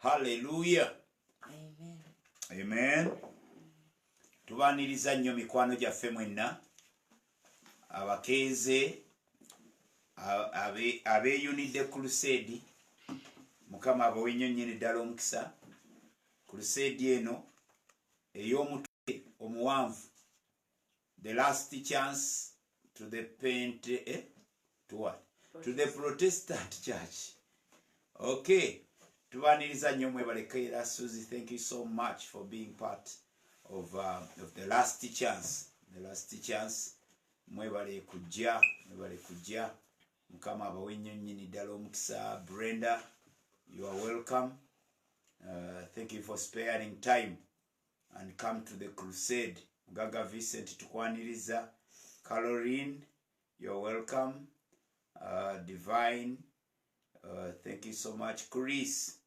Hallelujah. Amen. Amen. Tubaniriza nnyo mikwano gyaffe mwenna abakeeze abeyunidde crusade. Mukama abawenyo nnyini ddala omukisa. Crusade eno ey'omutwe omuwanvu, the last chance to the to the Protestant church. Okay. Tubaniriza nnyo mwebalekeera. Susie, thank you so much for being part of the last chance. The last chance. Mwebale kujja. Mukama abawenyo nnyini ddala omukisa. Brenda, you are welcome. Thank you for sparing time and come to the crusade. Gaga Vincent tukwaniriza. Caroline, you're welcome. Divine, thank you so much. Chris,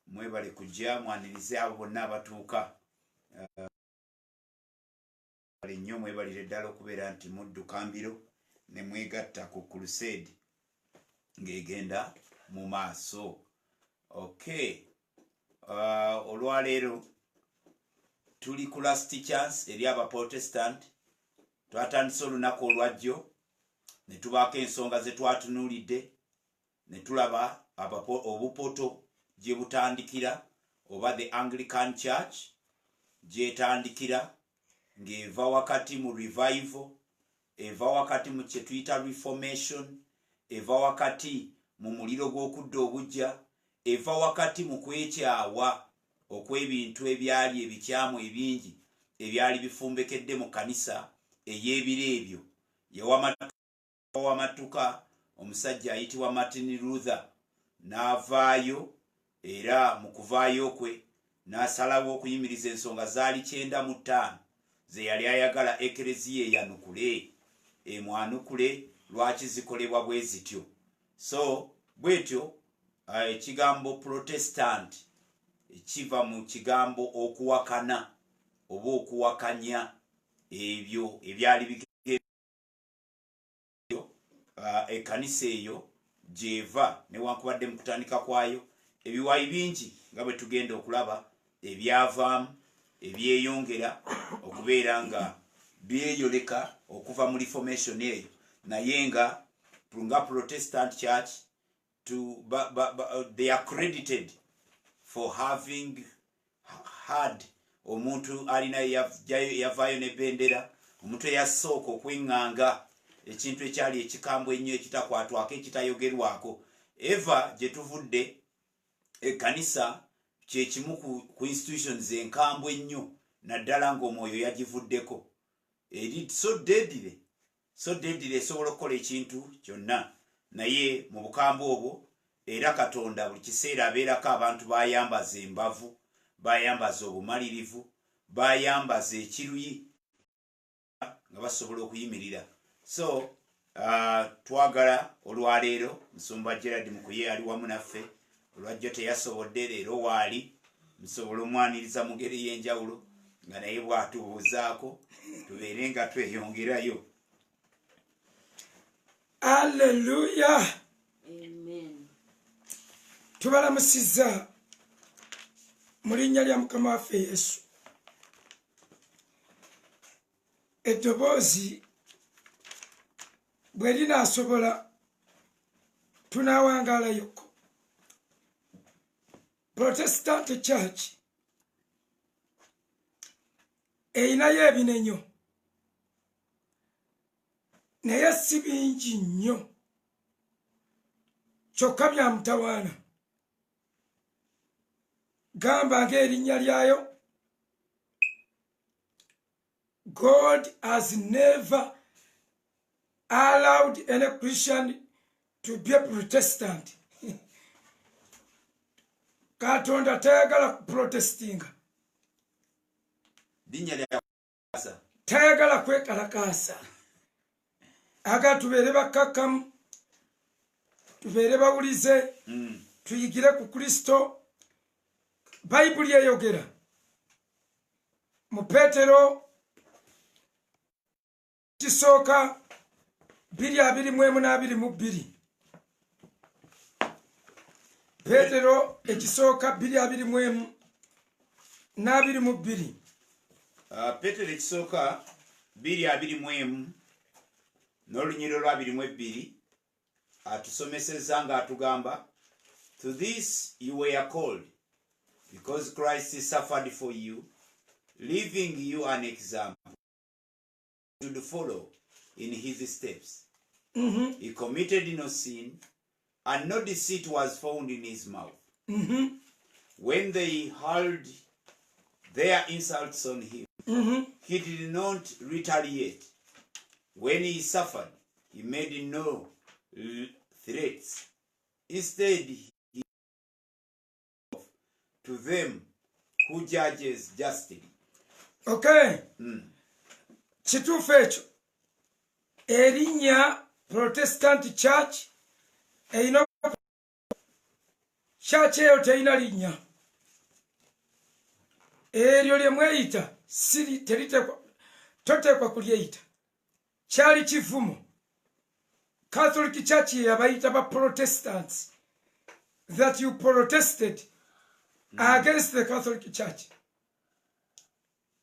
mwebale kujja mwanirize abo bonna abatuuka. Nnyo mwebalire ddala okubeera nti mudduka mbiro ne mwegatta ku crusade ng'egenda mu maaso. Okay. Olwaleero tuli ku last chance eri abaprotestant. Twatandise olunaku olwajjo ne tubaako ensonga ze twatunuulidde ne tulaba obupoto gye butandikira oba the Anglican Church gyetandikira ng'eva wakati mu revival, eva wakati mu kye tuyita reformation, eva wakati mu muliro gw'okudda obujja, eva wakati mu kwekyawa okw'ebintu ebyali ebikyamu ebingi ebyali bifumbekedde mu kanisa ey'ebiro ebyo. Yawamatuka omusajja ayitibwa Martin Luther n'avaayo, era mu kuvaayo kwe n'asalawo okuyimiriza ensonga zaali 95 ze yali ayagala ekereziya eyanukule. Emwanukule lwaki zikolebwa bwe zityo. So bwetyo ekigambo Protestant ekiva mu kigambo okuwakana oba okuwakanya ebyo ebyali ekanisa eyo gyeva newankubadde mu kutandika kwayo ebiwayi bingi nga bwe tugenda okulaba ebyavaamu ebyeyongera okubeera nga byeyoleka okuva mu reformation eyo, naye nga Protestant church they are credited for having had omuntu alina yavaayo nebendera, omuntu eyasooka okweŋŋanga ekintu ekyali ekikambwe ennyo ekitakwatwako ekitayogerwako. Eva gye tuvudde ekkanisa kye kimu ku institutions enkambwe ennyo naddala ng'omwoyo yagivuddeko. Eri so deadly esobola okukola ekintu kyonna, naye mu bukambwe obwo era Katonda buli kiseera abeerako abantu bayambaza embavu, bayambaza obumalirivu, bayambaza ekiruyi nga basobola okuyimirira. So twagala olwaleero Musumba Gerard Mukuye ali wamu naffe. Olwajjo teyasobodde, leero waali musobola omwaniriza mu ngeri y'enjawulo nga naye bw'atubuuzaako tubeere nga tweyongerayo. Hallelujah. Amen. Tubalamusizza mu linnya lya Mukama waffe Yesu. Eddoboozi bwe linaasobola tunaawangalayoko. Protestant Church eyinayo ebinenyo naye si bingi nnyo, kyokka bya mutawaana. Gamba ng'erinnya lyayo, God has never allowed any Christian to be a Protestant. Katonda tayagala kuprotestinga, tayagala kwekalakaasa. Aga tubeere bakkakkamu, tubeere bawulize, tuyigire ku Kristo. Bayibuli eyogera mu Peetero kisooka 2:21-22. Petero ekisooka 2:21 n'22. Petero ekisooka 2:21 n'olunyiriro lwa 22 atusomesezza nga atugamba, to this you were called, because Christ suffered for you, leaving you an example to follow in his steps. He committed no sin, and no deceit was found in his mouth. When they hurled their insults on him, he did not retaliate. When he suffered, he made no threats. Instead, he to them who judges justly. Okay. Kituufu ekyo. Erinnya Protestant Church erina church eyo terina linnya. Eryo lye mweyita toteekwa kulyeyita. Kyali kivumo. Catholic Church yabayita ba Protestants, that you protested against the Catholic Church.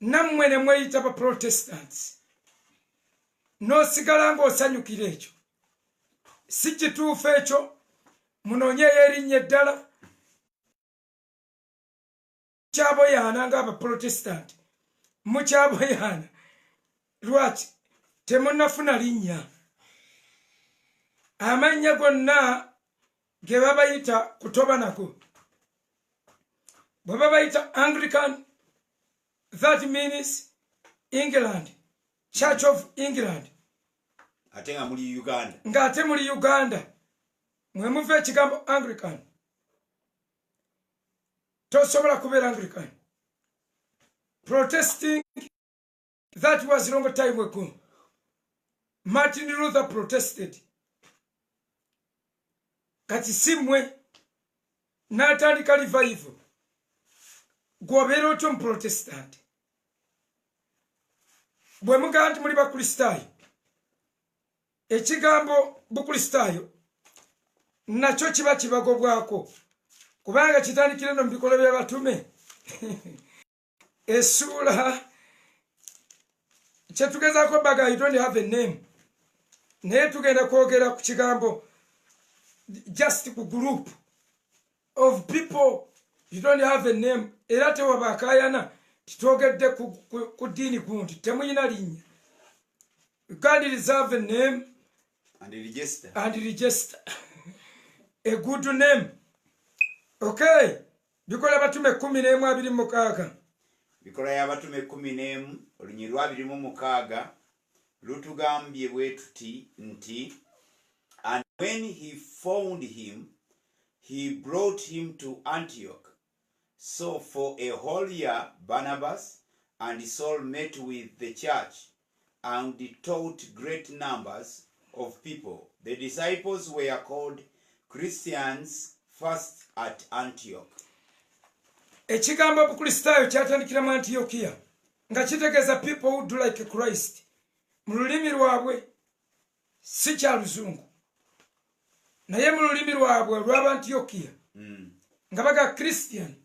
Nammwe ne mweyita ba Protestants. N'osigala ng'osanyukira ekyo. Si kituufu ekyo, munoonyeyo erinnya eddala. Kyaboyaana ng'aba Protestant. Mukyaboyaana. Lwaki? Temunnafuna linnya. Amannya gonna ge babayita kutoba nako. Bwe babayita Anglican, that means England, Church of England. Ate nga muli Uganda. Ng'ate muli Uganda. Mwe muva ekigambo Anglican. Tosobola kubeera Anglican. Protesting, that was long time ago. Martin Luther protested. Kati simwe n'atandika revival. Gwobeera otyo mu Protestant. Bwe mugamba nti muli bakristaayo, ekigambo bukristaayo nakyo kiba kibagobwako, kubanga kitandikira no mu bikola by'abatume. Essuula kyetugezaako baga, you don't have a name. Naye tugenda kwogera ku kigambo just ku group of people, you don't have a name. Era tewabakayana titwogedde ku ddiini gundi temuyina linnya. You can't reserve a name And register. A good name. Okay. Bikola batume 11:26. Bikola y'abatume 11 olunyiriri lwa 26 lutugambye bwe tuti nti, and when he found him, he brought him to Antioch. So for a whole year Barnabas and Saul met with the church and taught great numbers of people. The disciples were called Christians first at Antioch. Ekigambo bukristaayo kyatandikira mu Antiokia nga kitegeeza people who do like Christ. Mu lulimi lwabwe si kya luzungu, naye mu lulimi lwabwe lw'aba Antiokia nga baga Christian,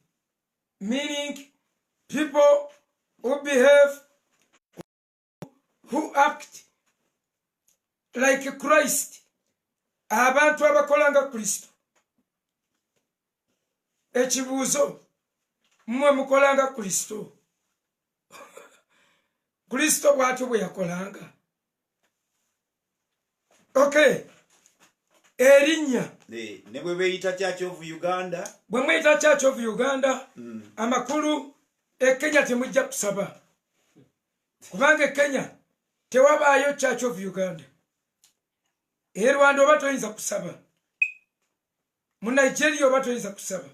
meaning people who behave, who act like Christ, abantu abakola nga Kristo. Ekibuuzo, mmwe mukola nga Kristo? Kristo bw'atyo bwe yakolanga. Okay. Erinnya. Ne bwe beeyita Church of Uganda. Bwe mweyita Church of Uganda, amakulu Kenya temujja kusaba. Kubanga Kenya tewabaayo Church of Uganda. Rwanda oba toyinza kusaba. Mu Nigeria oba toyinza kusaba.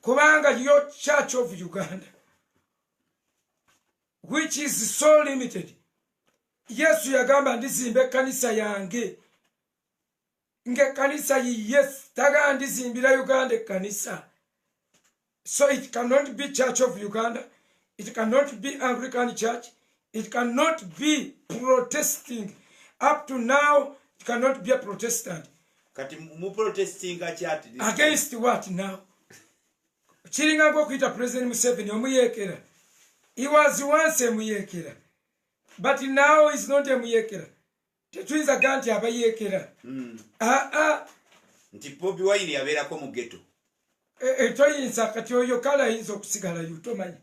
Kubanga yo Church of Uganda, which is so limited. Yesu yagamba ndizimba ekkanisa yange. Kanisa yes, taga ndizimbira Uganda ekkanisa. So it cannot be Church of Uganda. It cannot be Anglican Church. It cannot be protesting. Up to now, it cannot be a Protestant. kati mu protestinga kyati against what now? Chiringa ngo kuita President Museveni omuyekera. He was once a muyekera, but now he's not a muyekera. Tetwiza ganti abayekera. Nti Bobi Wine yabeerako mu ghetto. Toyinza kati oyo kala yinza okusigala yutomanyi.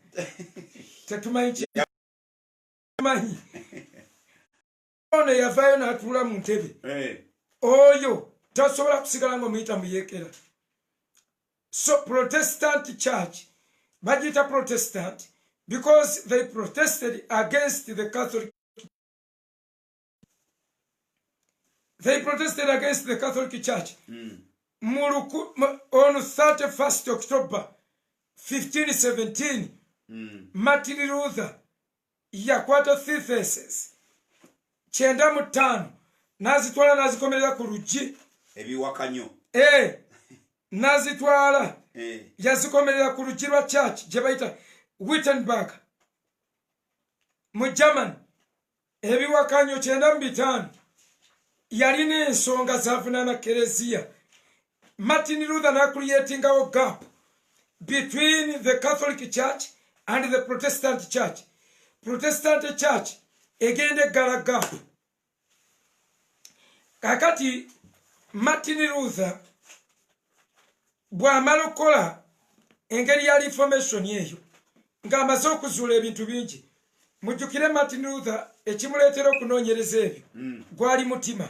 Tetumanyi manyi. Ono yavayo n'atuula mu ntebe. Oyo tasobola kusigala nga omuyita muyekera. So Protestant church, bagita Protestant, because they protested against the Catholic. They protested against the Catholic Church. On 31st October 1517, Martin Luther yakwata theses chenda mutano nazitwala nazikomerera ku luggi ebiwakanyo nazitwala yazikomerera ku luggi lwa church gye bayita Wittenberg mu Germany. Ebiwakanyo chenda mu bitano yalina ensonga zavunaana Kereziya. Martin Luther n'acreatingawo gap between the Catholic Church and the Protestant Church. Protestant Church egende gala gap. Kakati Martin Luther bw'amala okukola engeri ya reformation eyo ng'amaze okuzuula ebintu bingi. Mujjukire Martin Luther ekimuleetera okunoonyereza ebyo gwali mutima.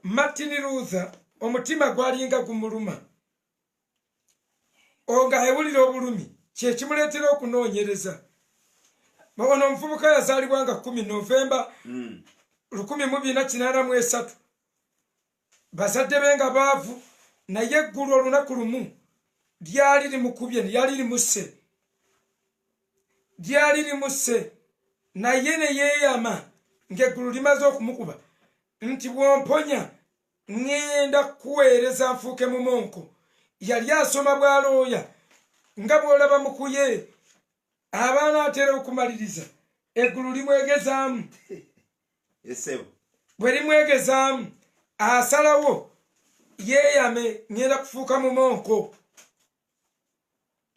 Martin Luther omutima gwalinga gumuluma. Nga ewulira obulumi kye kimuleetera okunoonyereza. Ono omuvubuka yazaalibwa nga 10 Novemba 1483. Bazadde be nga baavu, naye eggulu olunaku lumu lyali limukubye, lyali limusse. Lyali limusse, naye ne yeeyama ng'eggulu limaze okumukuba nti bw'omponya ngenda kuweereza nfuuke mu monko. Yali asoma bwalooya nga bw'olaba mukuye abaana atera okumaliriza eggulu limwegezaamu. Bwe limwegezaamu asalawo yeeyame ngenda kufuuka mu monko,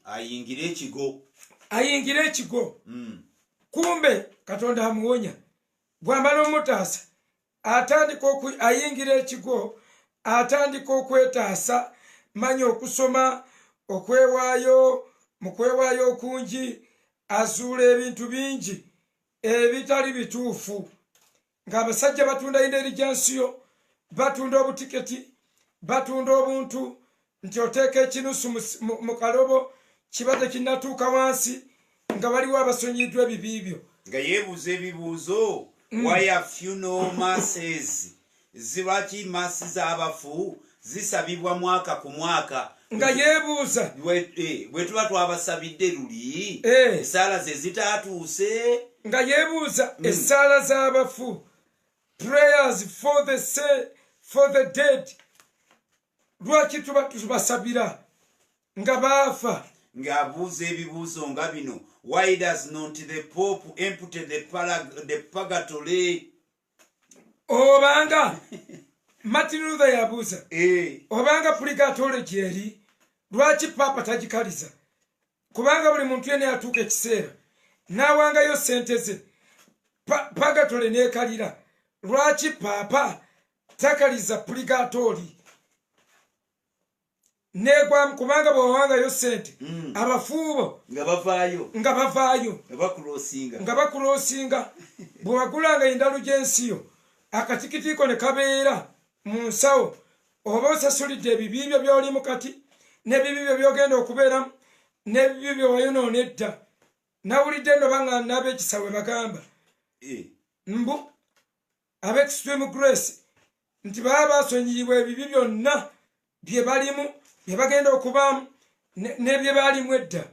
ayingire ekigo. Kumbe Katonda amuwonya. Bw'amala omutaasa atandika ayingira ekigo, atandika okwetaasa, manya okusoma, okwewaayo, mu kwewaayo okungi azuula ebintu bingi ebitali bituufu. Ng'abasajja batunda intelligensiyo, batunda obutiketi, batunda obuntu nti oteeka ekinusu mu kalobo kiba tekinnatuuka wansi, nga waliwo abasonyiddwa ebibiibyo. Nga yeebuuza ebibuuzo. Why are funeral masses? Lwaki maasi z'abafu zisabibwa mwaka ku mwaka? Nga yeebuuza bwe tuba twabasabidde luli essaala ze zitaatuuse. Nga yeebuuza essaala z'abafu, prayers for the dead, lwaki tuba tubasabira nga baafa? Ng'abuuza ebibuuzo nga bino. Why does not the Pope empty the purgatory? Obanga Martin Luther yabuuza obanga purgatory gyeri lwaki Papa tagikaliza? Kubanga buli muntu yenna yatuuka ekiseera n'awangayo sente ze, purgatory n'ekalira. Lwaki Papa takaliza purgatory? Negwamu kubanga bw'owangayo sente abafuubo nga bavaayo nga bakuloosinga. Bw'owagulanga endalu gy'ensiyo akatikitiiko ne kabeera mu nsawo, oba osasulidde ebibiibyo by'olimu kati n'ebibiibyo by'ogenda okubeeramu n'ebibiibyo byewayonoona edda. Nawulidde nno banga n'ab'ekisawe bagamba mbu ab'Extreme Grace nti baba basonyiyibwa ebibi byonna bye balimu, bye bagenda okubaamu n'ebye baalimu edda.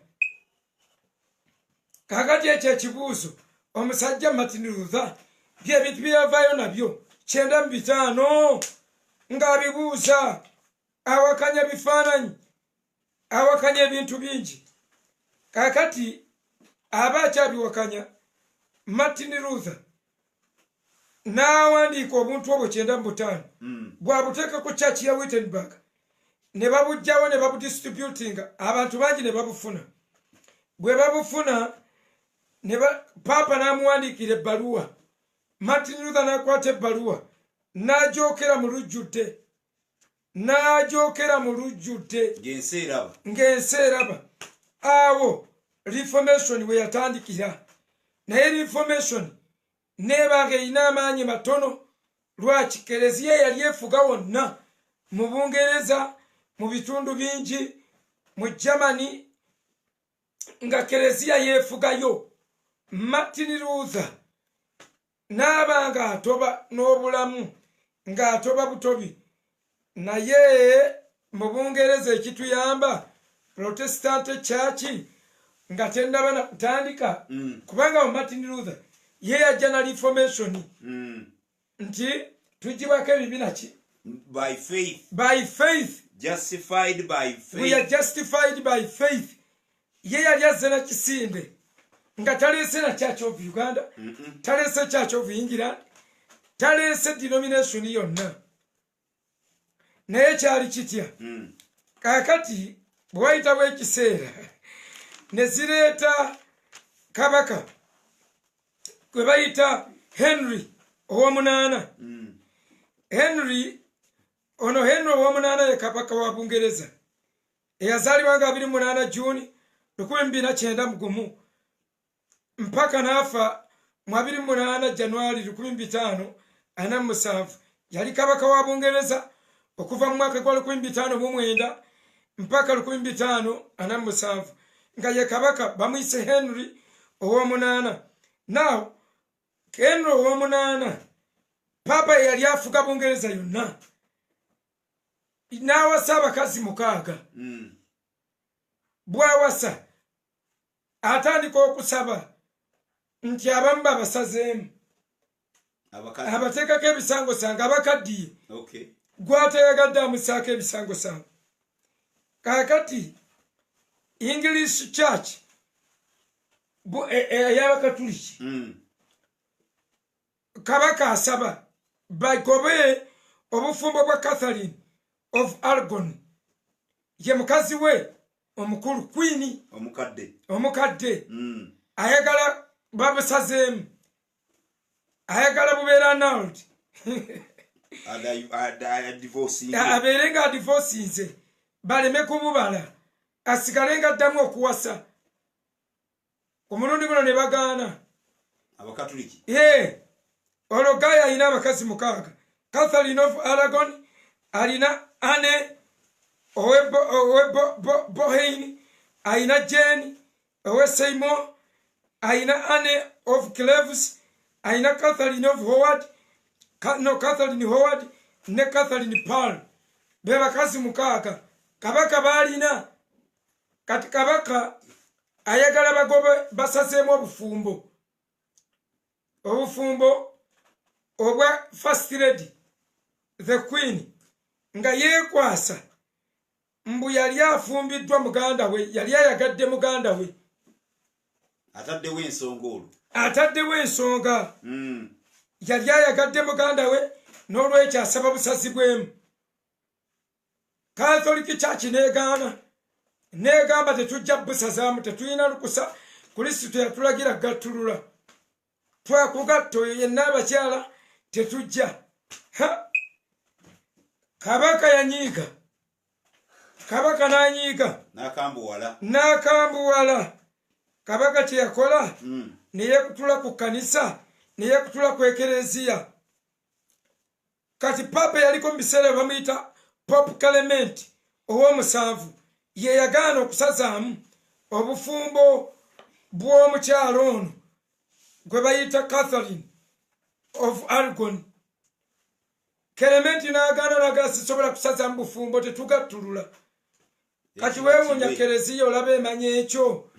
Kakati ekyo ekibuuzo omusajja Martin Luther by'ebintu bye yavaayo nabyo 9:5 ng'abibuuza, awakanya bifaananyi, awakanya ebintu bingi. Kakati aba akyabiwakanya Martin Luther n'awandiika obuntu obwo 9:5 bwabuteeka ku church ya Wittenberg ne babujjawo ne babudistributinga abantu bangi ne babufuna bwe babufuna papa n'amuwandiikira ebbaluwa Martin Luther n'akwata ebbaluwa n'agyokera mu lujjudde ng'ensi eraba awo reformation we yatandikira naye reformation neebanga erina amaanyi matono lwaki kereziya yali efuga wonna mu Bungereza mu bitundu bingi mu Germany nga kereziya yeefugayo. Martin Luther n'abanga atoba n'obulamu ng'atoba butobi naye mu Bungereza ekituyamba Protestant Church nga tendaba na kutandika kubanga Martin Luther ye yajja na reformation nti tujibwako ebibina ki by faith justified by faith we are justified by faith ye yali azze na kisinde nga taleese na Church of Uganda taleese Church of England taleese denomination yonna naye kyali kitya kakati bwe wayitawo ekiseera ne zireeta kabaka gwe bayita Henry owomunana Henry owomunana ye kabaka wa Bungereza eyazaalibwa nga 28 Juni 1291 mpaka naafa mu 28 Januari 1547 yali kabaka wa Bungereza okuva mu mwaka gwa 1509 mpaka 1547 nga ye kabaka bamuyise Henry owomunana. Now Henry owomunana papa yali afuga Bungereza yonna n'awasa abakazi 6 bwawasa atandika okusaba nti abamu babasazeemu abateekako ebisango sanga abakaddiye gwateyagadde amusaako ebisango sanga kakati English Church ey'Abakatuliki kabaka asaba bagobe obufumbo bwa Catherine of Aragon ye mukazi we omukulu Queen omukadde ayagala babusazeemu ayagala bubeera annulled abeere nga adivorcinze baleme kububala asigale nga addamu okuwasa omulundi guno ne bagaana Abakatuliki olwo Gaya alina abakazi 6 Catherine of Aragon alina Anne owe Boleyn alina Jane owe Seymour alina Anne of Cleves alina Catherine of Howard Catherine Howard ne Catherine Parr be bakazi 6 kabaka balina kati kabaka ayagala bagobe basazeemu obufumbo obwa First Lady the Queen nga yeekwasa mbu yali afumbiddwa muganda we yali ayagadde muganda we ataddewo ensonga yali ayagadde muganda we n'olwekyo asaba busazibwemu. Catholic Church negamba tetujja busazaamu tetulina lukusa Kristo yatulagira gattulula twakugatta oyo yenna abakyala tetujja kabaka yanyiiga kabaka nanyiiga nakambuwala kabaka kye yakola neyekutula ku kanisa neyekutula ku ekereziya kati papa yaliko mu biseera bamuyita Pope Clement owomusanvu ye yagaana okusazaamu obufumbo bw'omukyalo ono gwe bayita Catherine of Aragon. Clement n'agaana nagala sisobola kusazaamu bufumbo tetugattulula kati weewuunya kereziya olaba emanya ekyo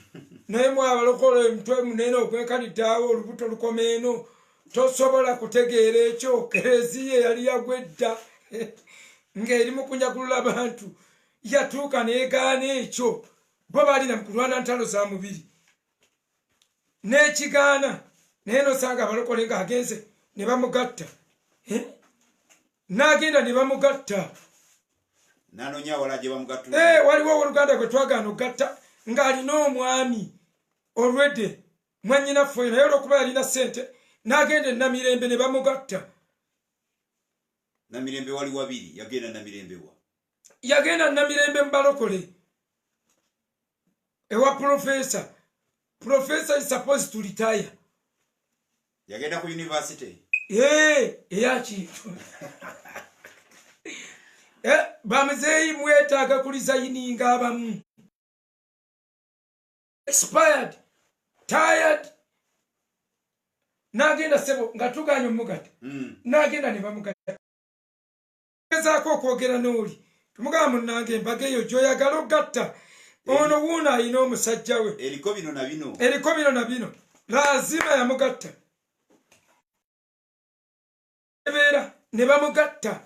naye mwabalokole emutwe munene ogwekalidaawo olubuto lukoma eno tosobola kutegeera ekyo kereziya yali yagwedda ng'eri mu kunyagulula abantu yatuuka neegaana ekyo bo balina mu kulwana ntalo za mubiri n'ekigaana naye nosanga abalokole ng'agenze ne bamugatta n'agenda ne bamugatta. N'anoonya wala gye bamugattula. Waliwo oluganda gwe twagaana okugatta ng'alina omwami olwedde mwannyinaffe oyo naye olw'okuba yalina ssente n'agenda e Namirembe ne bamugatta. Namirembe wali wabiri, yagenda Namirembe wa? Yagenda Namirembe mu balokole ewa professor. Professor is supposed to retire. Yagenda ku university? Eyakintu. Bamuzeeyi mwetaaga kulizayininga abamu. Expired, tired. N'agenda sebo nga tuganya omugata. N'agenda ne bamugatta. Gezaako okwogera n'oli. Tumugamba munnange embaga eyo gy'oyagala okugatta. Ono wuuno alina omusajja we. Eriko bino na bino. Eriko bino na bino. Lazima yamugatta. Ebeera ne bamugatta.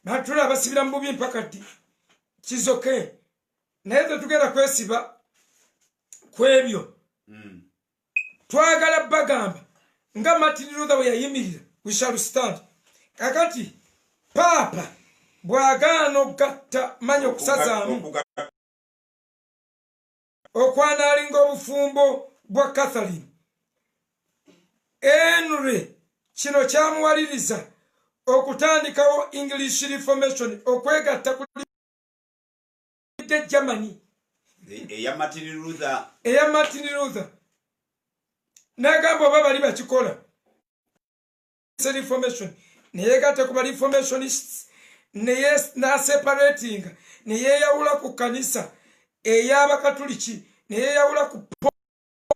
Batula basibira mu bubi mpaka ddi. Kizoke. Naye tetugenda kwesiba kwebyo. Twagala bagamba nga Martin Luther bwe yayimirira, we shall stand. Kakati Papa bw'agaana okugatta manya okusazaamu okwanaalinga obufumbo bwa Catherine. Henry kino kyamuwaliriza okutandikawo English Reformation okwegatta ku Germany. Eya Martin Luther. N'agamba oba bali bakikola Reformation neyegatta ku ba Reformationists n'aseparating neyeyawula ku kanisa ey'Abakatuliki neyeyawula ku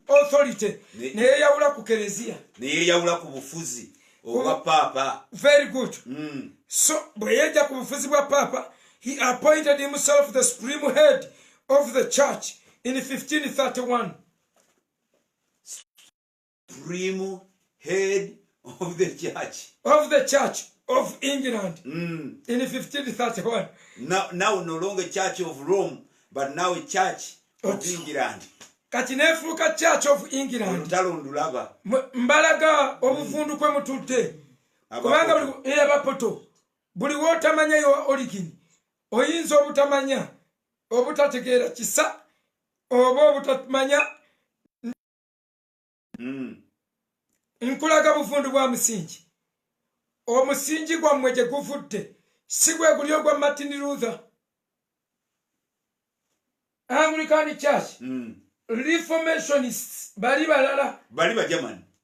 authority neyeyawula ku kereziya neyeyawula ku bufuzi obwa Papa. Very good. So bwe yejja ku bufuzi bwa Papa, he appointed himself the supreme head of the church in 1531. Supreme head of the church. Of the Church of England in 1531. Now no longer Church of Rome, but now a Church of England. Kati nefuuka Church of England. Talondulaba. Mbalaga obuvundu kwe mutudde. Kubanga buli abapoto. Buli wotamanya yo origin. Oyinza obutamanya obutategeera kisa oba obutamanya nkulaga buvundu bwa musingi. Omusingi gwammwe gye guvudde si gwe guli ogwa Martin Luther. Anglican Church Reformationists bali balala, bali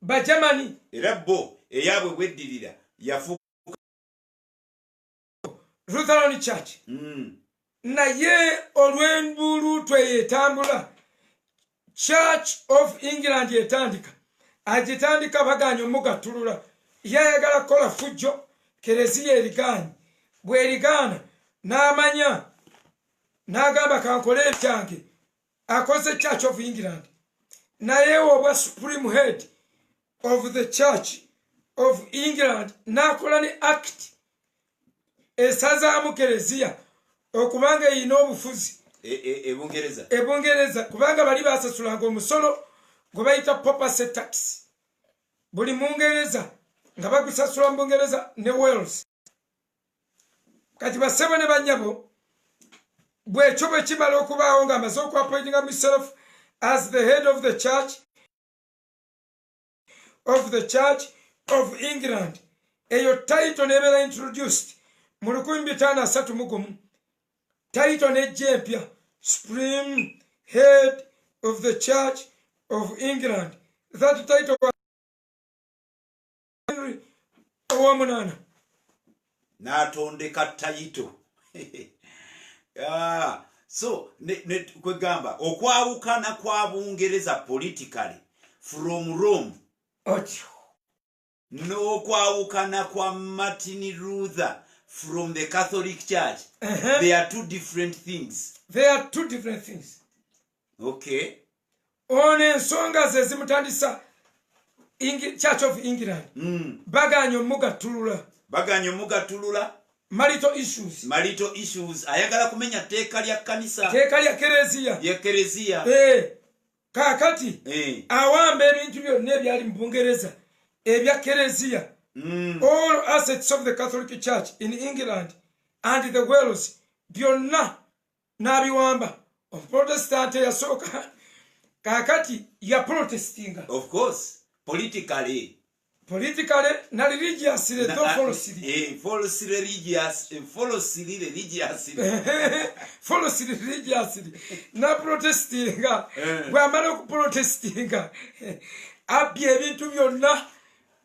ba Germany era bo eyabwe bweddirira yafuuka Lutheran Church. Naye olw'embuluutu eyetambula Church of England yetandika agitandika baganya omugattulula yayagala kukola fujjo kereziya erigaanyi bw'erigaana n'amanya n'agamba kankole ebyange akoze Church of England naye obwa supreme head of the Church of England n'akola ne act esazaamu kereziya okubanga eyina obufuzi ebungereza kubanga bali basasulanga omusolo gwe bayita papacy tax buli mungereza nga bagusasula mu Bungereza ne Wales. Kati basebo ne banyabo bwekyo bwe kibala okubaawo nga amaze okwapointing himself as the head of the Church of England. Eyo title nebeera introduced mu 1531. Title nejja empya Supreme Head of the Church of England. That title was Henry owomunana n'atondeka title. So kwegamba okwawukana kwa Bungereza politically from Rome n'okwawukana kwa Martin Luther from the Catholic Church. They are two different things. Okay. On ensonga ze zimutandisa Church of England. Baganya omugattulula. Marital issues. Ayagala kumenya teeka lya kanisa. Teeka lya kereziya. Kakati awamba ebintu byonna ebyali mu Bungereza ebya kereziya all assets of the Catholic Church in England and the Wales byonna n'abiwamba. Protestant yasooka kakati ya protestinga. Of course, politically na religiously though falsely. Falsely religiously. Na protestinga. Bwamala okuprotestinga. Abye ebintu byonna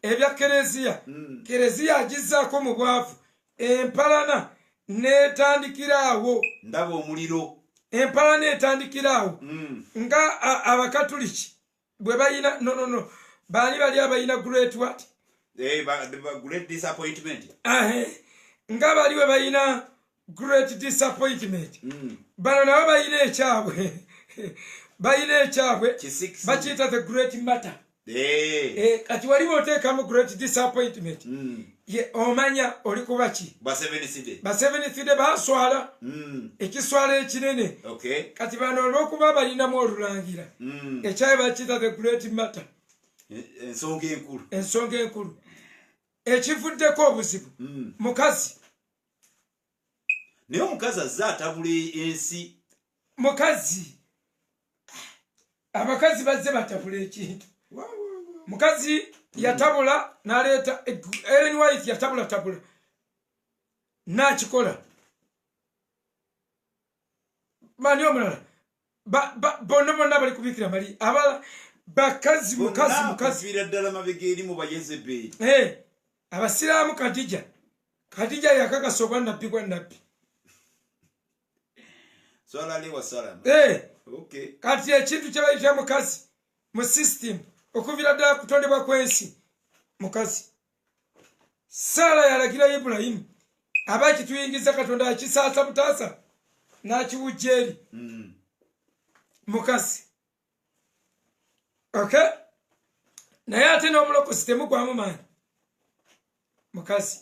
ebya kereziya. Kereziya agizaako mu bwavu. Empalana netandikiraawo. Ndaba omuliro. Empalana etandikiraawo. Nga abakatuliki bwe bayina no. Bali abayina great what? Great disappointment. Nga bali we bayina great disappointment. Bano nabo bayina ekyabwe. Bayina ekyabwe. Bakiyita the great matter. Kati waliwo oteekamu great disappointment. Ye omanya oli kuba ki? Ba Seventh Day baswala. Ekiswala ekinene. Kati bano olw'okuba balinamu olulangira. Ekyabe bakiyita the great matter. Ensonga enkulu. Ekivuddeko obuzibu. Mukazi. Naye omukazi azze atabula ensi. Mukazi. Abakazi bazze batabula ekintu. Mukazi yatabula n'aleeta Ellen White yatabula. N'akikola. Mani omulala. Bonna bali kubikira mali. Abala bakazi mukazi vira ddala mabega eri mu bayezebeli. Abasiraamu Khadija yakakasa obwa nabbi gwa nabbi. Swala lewa salama. Okay. Kati ekintu kye bayita mukazi mu system okuvira ddala kutondebwa kw'ensi mukazi. Sara yalagira Ibrahim abakituyingiza Katonda akisaasa butaasa n'akiwujja eri. Mukazi. Okay? Naye ate n'obulokozi temugwamu maanyi. Mukazi.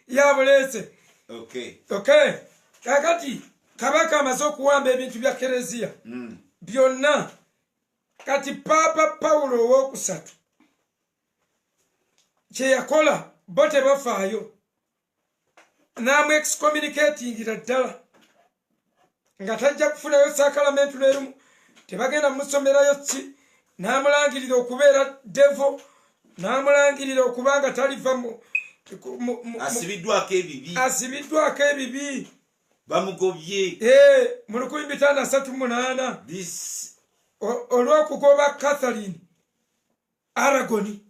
Yabuleese. Okay. Kakati kabaka amaze okuwamba ebintu bya kereziya. Byonna. Kati Papa Paulo ow'okusatu. Kye yakola bo tebafaayo. N'amu excommunicatingira ddala. Nga tajja kufunayo sakalamentu n'erumu. Tebagenda musomerayo ki. N'amulangirira okubeera devil. N'amulangirira okubanga taliva asibiddwako ebibi. Bamugobye. Mu 1538. Olw'okugoba Catherine Aragon.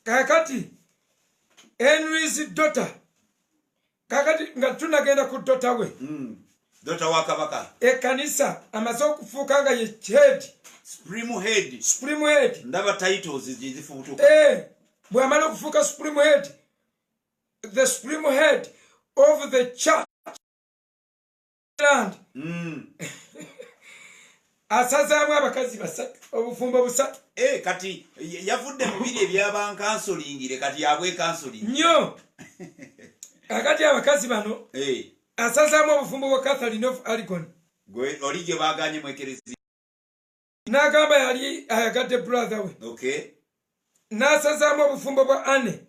Kakati Henry's daughter. Kakati nga tunagenda ku daughter we. Daughter wa kabaka. Ekanisa amaze okufuuka nga ye head. Supreme head. Ndaba titles zifuutuka. Bw'amala okufuuka supreme head. The supreme head of the church. Asazaamu abakazi basatu. Obufumbo busatu. Kati yavudde mu biri ebyabankansolingire kati yabwe kansoling. Nnyo. Kakati abakazi bano. Asazaamu obufumbo bwa Catherine of Aragon. Gwe oli gye baaganye mu ekereziya. N'agamba yali ayagadde brother we. Okay. N'asazaamu obufumbo bwa Anne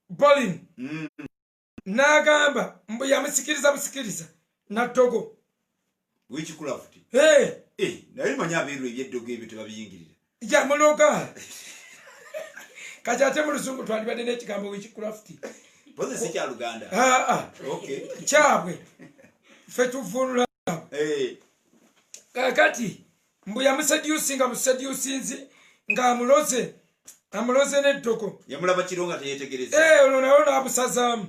Boleyn. N'agamba mbu yamusikiriza na Togo. Witchcraft. Naye manya abeeru ebyeddogo ebyo tebabiyingirira. Yamuloga. Kati ate mu Luzungu twalibadde n'ekigambo witchcraft. Boze si kya Luganda. Okay. Kyabwe. Ffe tuvunula. Kakati mbu yamuseducinga museducinzi nga amuloze n'eddogo. Yamulaba kiro nga teyetegereza. Olwo nawo n'abusazaamu.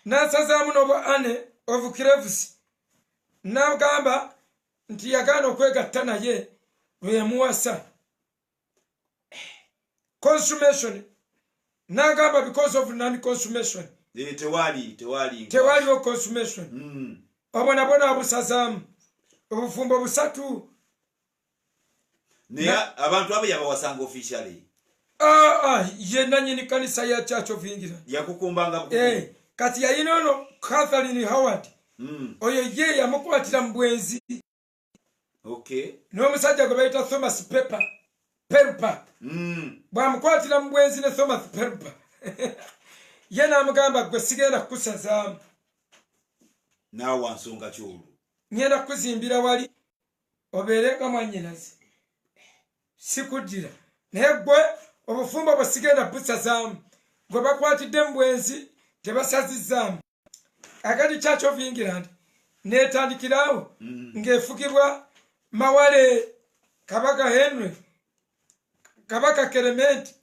N'asazaamu n'obwa Anne of Cleves. N'agamba nti yagaana okwegatta naye lwe yamuwasa. Consummation. N'agamba because of non-consummation. Tewaliwo consummation. Obwo nabwo n'abusazaamu. Obufumbo busatu. Naye abantu abo yabawasanga officially. Ye nannyini kanisa ya Church of England. Yakukumbanga bukuku. Kati yayina ono Catherine Howard. Oyo ye yamukwatira mu bwenzi. Okay. N'omusajja gwe bayita Thomas Pepper. Perpa bwamukwatira mu bwenzi ne Thomas Perpa ye n'amugamba gwe sigenda kukusazaamu naawe wansonga kyolu ngenda kukuzimbira wali obeere nga mwannyinaze sikuddira naye gwe obufumbo bwe sigenda busazaamu gwe bakwatidde mu bwenzi tebasazizaamu. Akati Church of England netandikirawo ng'efugibwa Mawale Kabaka Henry Kabaka Clement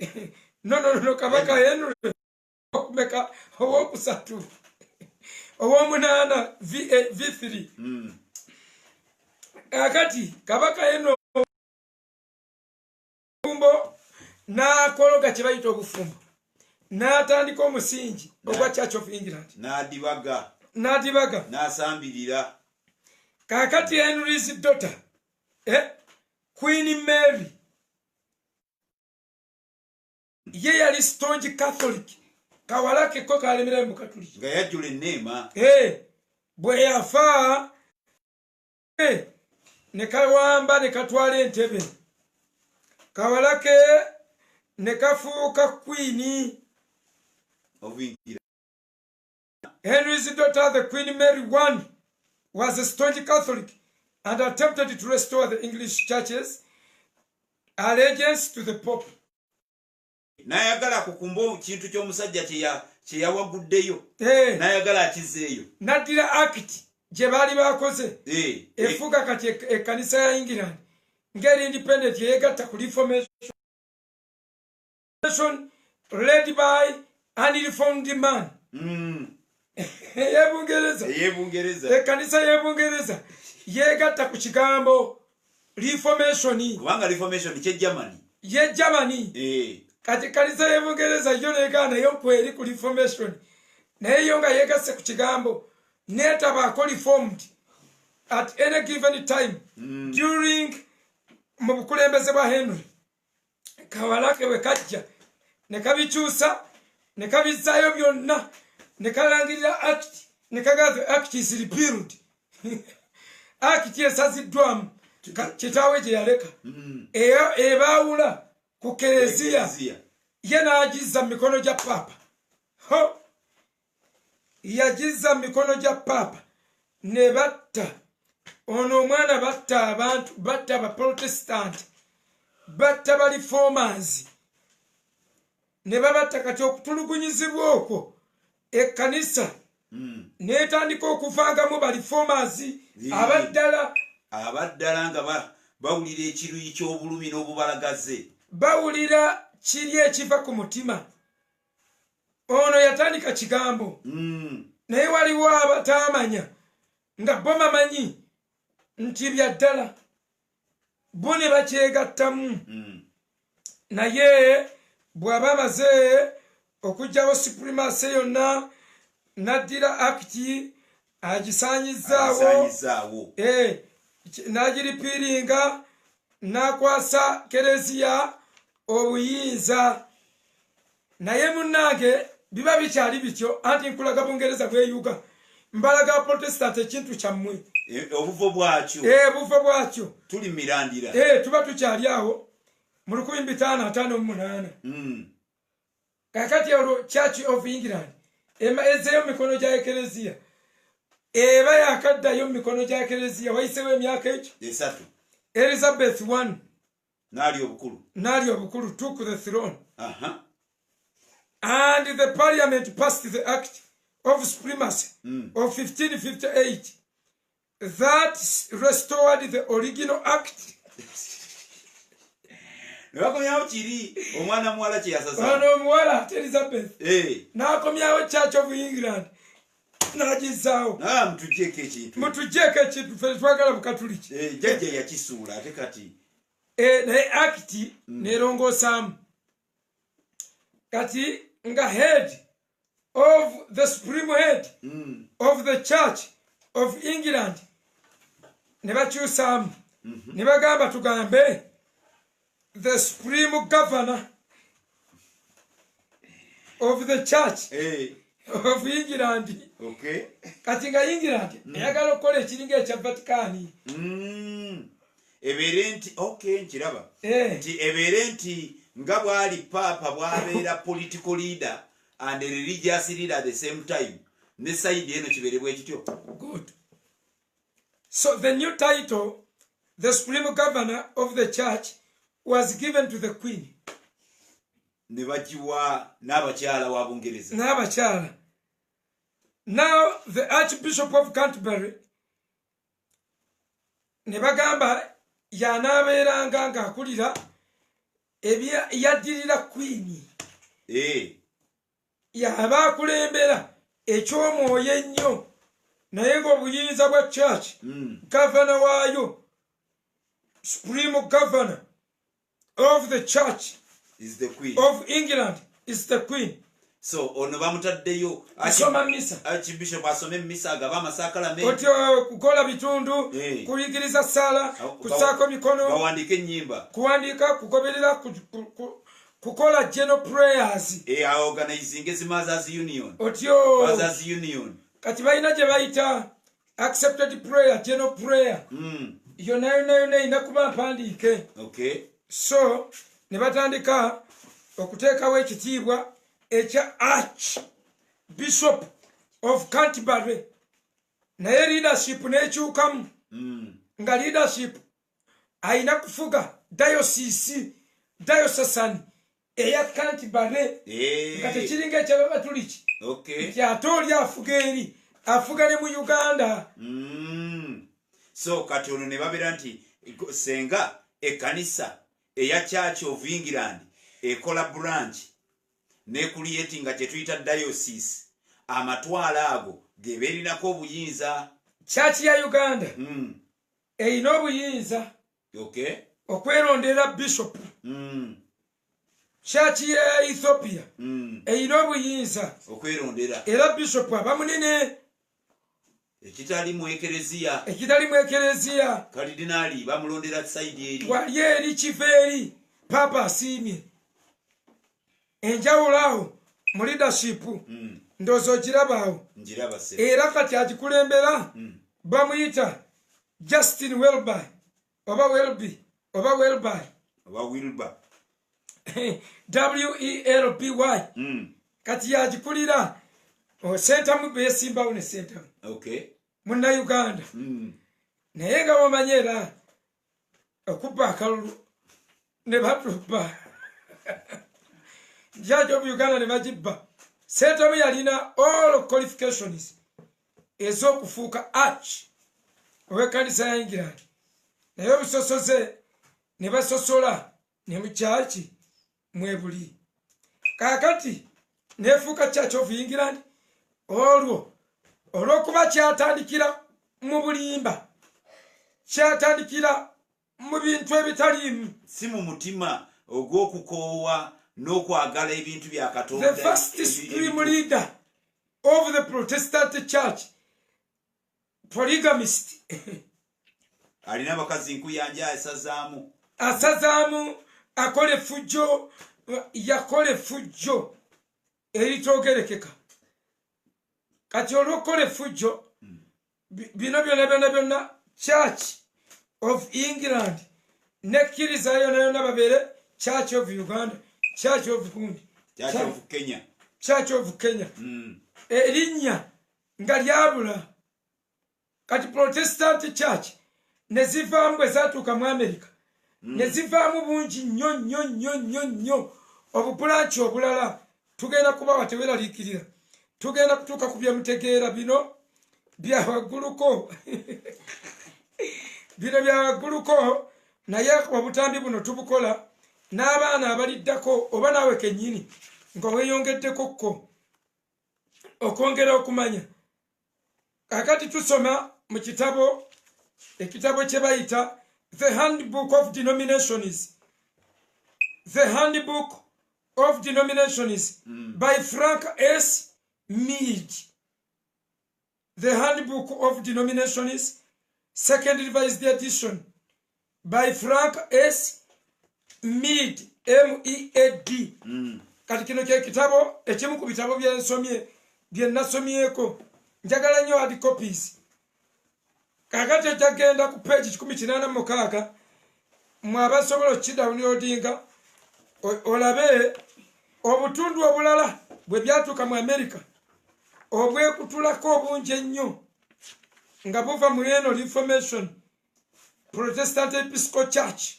no Kabaka Henry okumeka owokusatu owomunaana V3 akati Kabaka Henry bufumbo n'akologa kye bayita obufumbo n'atandika omusingi ogwa Church of England n'adibaga n'asambirira. Kakati Henry's daughter Queen Mary ye yali staunch Catholic kawalake ko kalemera mu Katoliki nga yajjula enneema bwe yafa ne kawamba ne katwala entebe kawalake ne kafuuka Queen of England. Henry's daughter, the Queen Mary I, was a staunch Catholic and attempted to restore the English churches allegiance to the Pope. Nayagala kukumba kintu ky'omusajja kye yawaguddeyo nayagala akizeeyo naddira act gye baali bakoze efuga kati ekkanisa ya England ngeri independent yeegatta ku Reformation led by an reformed man. Yebungereza ekkanisa y'Ebungereza yeegatta ku kigambo Reformation kubanga Reformation kye Germany ye Germany kati ekkanisa y'Ebungereza yo neegaana yo kweri ku Reformation naye yo nga yeegasse ku kigambo neetabaako reformed at any given time during mu bukulembeze bwa Henry kawalake bwe kajja ne kabikyusa ne kabizzaayo byonna ne kalangirira act ne kagaza act is repealed act esaziddwamu kitaawe gye yaleka eyo ebaawula ku Kereziya ye n'agizza mu mikono gya Papa yagizza mu mikono gya Papa ne batta ono omwana batta abantu batta abaprotestant batta baliformers ne babatta kati okutulugunyizibwa okwo ekkanisa netandika okuvangamu baliformers abaddala nga bawulira ekiruyi ky'obulumi n'obubalagaze bawulira kiri ekiva ku mutima. Ono yatandika kigambo naye waliwo abataamanya nga bo bamanyi nti byaddala bo ne bakyegattamu naye bw'aba amaze okugyawo supremacy yonna naddira akiti agisaanyizaawo n'agiripiiringa n'akwasa Kereziya obuyinza. Naye munnange biba bikyali bityo anti nkulaga Bungereza bweyuga mbalaga Protestant ekintu kyammwe obufo bwakyo bufo bwakyo tuli mirandira tuba tukyali awo mu 1558 kakati olwo Church of England ezeyo mu mikono gya Kereziya eba yakaddayo mu mikono gya Kereziya wayisewo emyaka ekyo esatu. Elizabeth I n'ali obukulu took the throne and the parliament passed the act of supremacy of 1558 that restored the original act. Nakomyawo kiri omwana muwala kye yasasa ono omuwala Elizabeth n'akomyawo Church of England n'agizaawo mutugyeeko ekintu ffe twagala Bukatuliki jjajja yakisuula ate kati naye akiti nerongosaamu kati nga head of the supreme head of the Church of England ne bakyusaamu ne bagamba tugambe the supreme governor of the Church of England. Kati nga England eyagala okukola ekiringa ekya Vatican ebeere nti okay nkiraba nti ebeere nti nga bwali papa bwabeera political leader and a religious leader at the same time ne side eno kibeere bwe kityo. Good. So the new title, the Supreme Governor of the Church, was given to the Queen. Ne bagiwa n'abakyala wa Bungereza. N'abakyala. Now the Archbishop of Canterbury ne bagamba yanaabeeranga ng'akulira yaddirira Queen. Yaba akulembera eky'omwoyo ennyo naye ng'obuyinza bwa church governor waayo, Supreme Governor of the Church is the Queen of England is the Queen. So ono bamutaddeyo asoma misa, Archbishop asome misa agaba amasakala mengi, otyo kukola bitundu, kuyigiriza sala, kusaako mikono, bawandika ennyimba, kuwandiika, kugoberera, kukola general prayers, organizing as Mothers Union, otyo Mothers Union. Kati balina gye bayita accepted prayer, general prayer. Yonna inakuba mpandiike. Okay. So ne batandika okuteekawo ekitiibwa ekya Archbishop of Canterbury. Naye leadership n'ekyukamu. Nga leadership ayina kufuga diocese eya Canterbury. Nga tekiringa eky'Abatuliki. Okay. Nti ate oli afuga eri, afuga ne mu Uganda. So kati ono ne babeera nti senga ekkanisa eya Church of England ekola branch ne creatinga kye tuyita diocese, amatwala ago gebeerinako obuyinza. Church ya Uganda eyina obuyinza okwerondera bishop. Church ya Ethiopia eyina obuyinza okwerondera era bishop abamunene. Ekitali mu ekereziya Cardinali bamulondera side eri, wali eri kifeeri papa asiimye. Enjawulo awo mu leadership ndowooza ogirabaawo. Era kati agikulembera bamuyita Justin Welby oba Welby Wilbur WELBY. Kati yagikulira sentamu beesimbawo ne sentamu. Munna Uganda. Naye nga bamanyi era okubba akalulu ne batubba. Judge of Uganda ne bagibba. Sentamu yalina all qualifications ez'okufuuka arch ow'ekkanisa ya England. Naye obusosoze ne basosola ne mu kyaki mwebuli. Kaakati nefuuka Church of England olw'okuba kyatandikira mu bulimba, kyatandikira mu bintu ebitaliimu, si mu mutima ogw'okukoowa n'okwagala ebintu bya Katonda. The first supreme leader of the Protestant Church, polygamist. Alina abakazi nkuyanja asazaamu akola effujjo, yakola effujjo eritogerekeka. Kati olw'okukola effujjo bino byonna Church of England nekkiriza yonna babeere Church of Uganda, Church of Kenya. Erinnya nga lyabula. Kati Protestant Church ne zivaamu bwe zaatuuka mu America ne zivaamu bungi nnyo. Obupulanki obulala tugenda kubawa teweraliikirira. Tugenda kutuuka ku byemutegeera bino bya wagguluko. Bino bya wagguluko, naye obutambi buno tubukola n'abaana abaliddako oba naawe kennyini nga weeyongeddeko kko okwongera okumanya. Kakati tusoma mu ekitabo kye bayita The Handbook of Denominations. The Handbook of Denominations by Frank S. Mead. The Handbook of Denominations, second revised edition by Frank S. Mead, M-E-A-D. Kati kino kye kitabo ekimu ku bitabo bye nasomyeko. Njagala nnyo hard copies. Kakati ojja genda ku page 186 mwabasobola okidawunirodinga olabe obutundu obulala bwe byatuuka mu America obwekutulako obungi ennyo nga buva mu eno Reformation Protestant Episcopal Church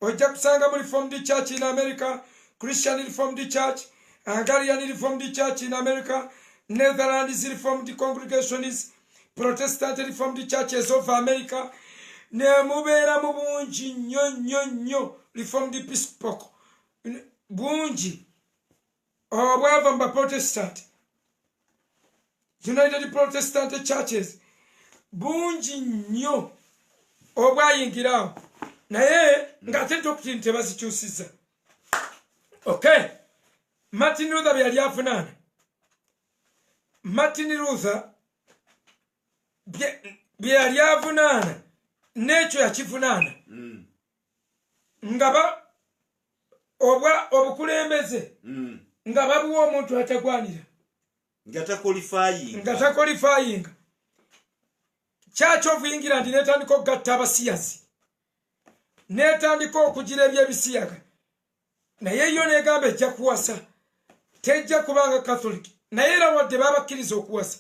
ojja kusanga mu Reformed Church in America, Christian Reformed Church, Hungarian Reformed Church in America, Netherlands Reformed Congregations, Protestant Reformed Churches of America, ne mubeera mu bungi nnyo Reformed Episcopal bungi obwava mu Protestant United Protestant Churches bungi nnyo obwayingirawo naye ng'ate doctrine tebazikyusiza. Okay, Martin Luther bye yali avunaana. Martin Luther bye yali avunaana n'ekyo yakivunaana nga obukulembeze nga babuwa omuntu atagwanira nga takolifayinga. Church of England netandika okugatta abasiyazi, netandika okugira ebyebisiyaga, naye yo negamba ejja kuwasa, tejja kubanga Catholic, naye era wadde babakkiriza okuwasa.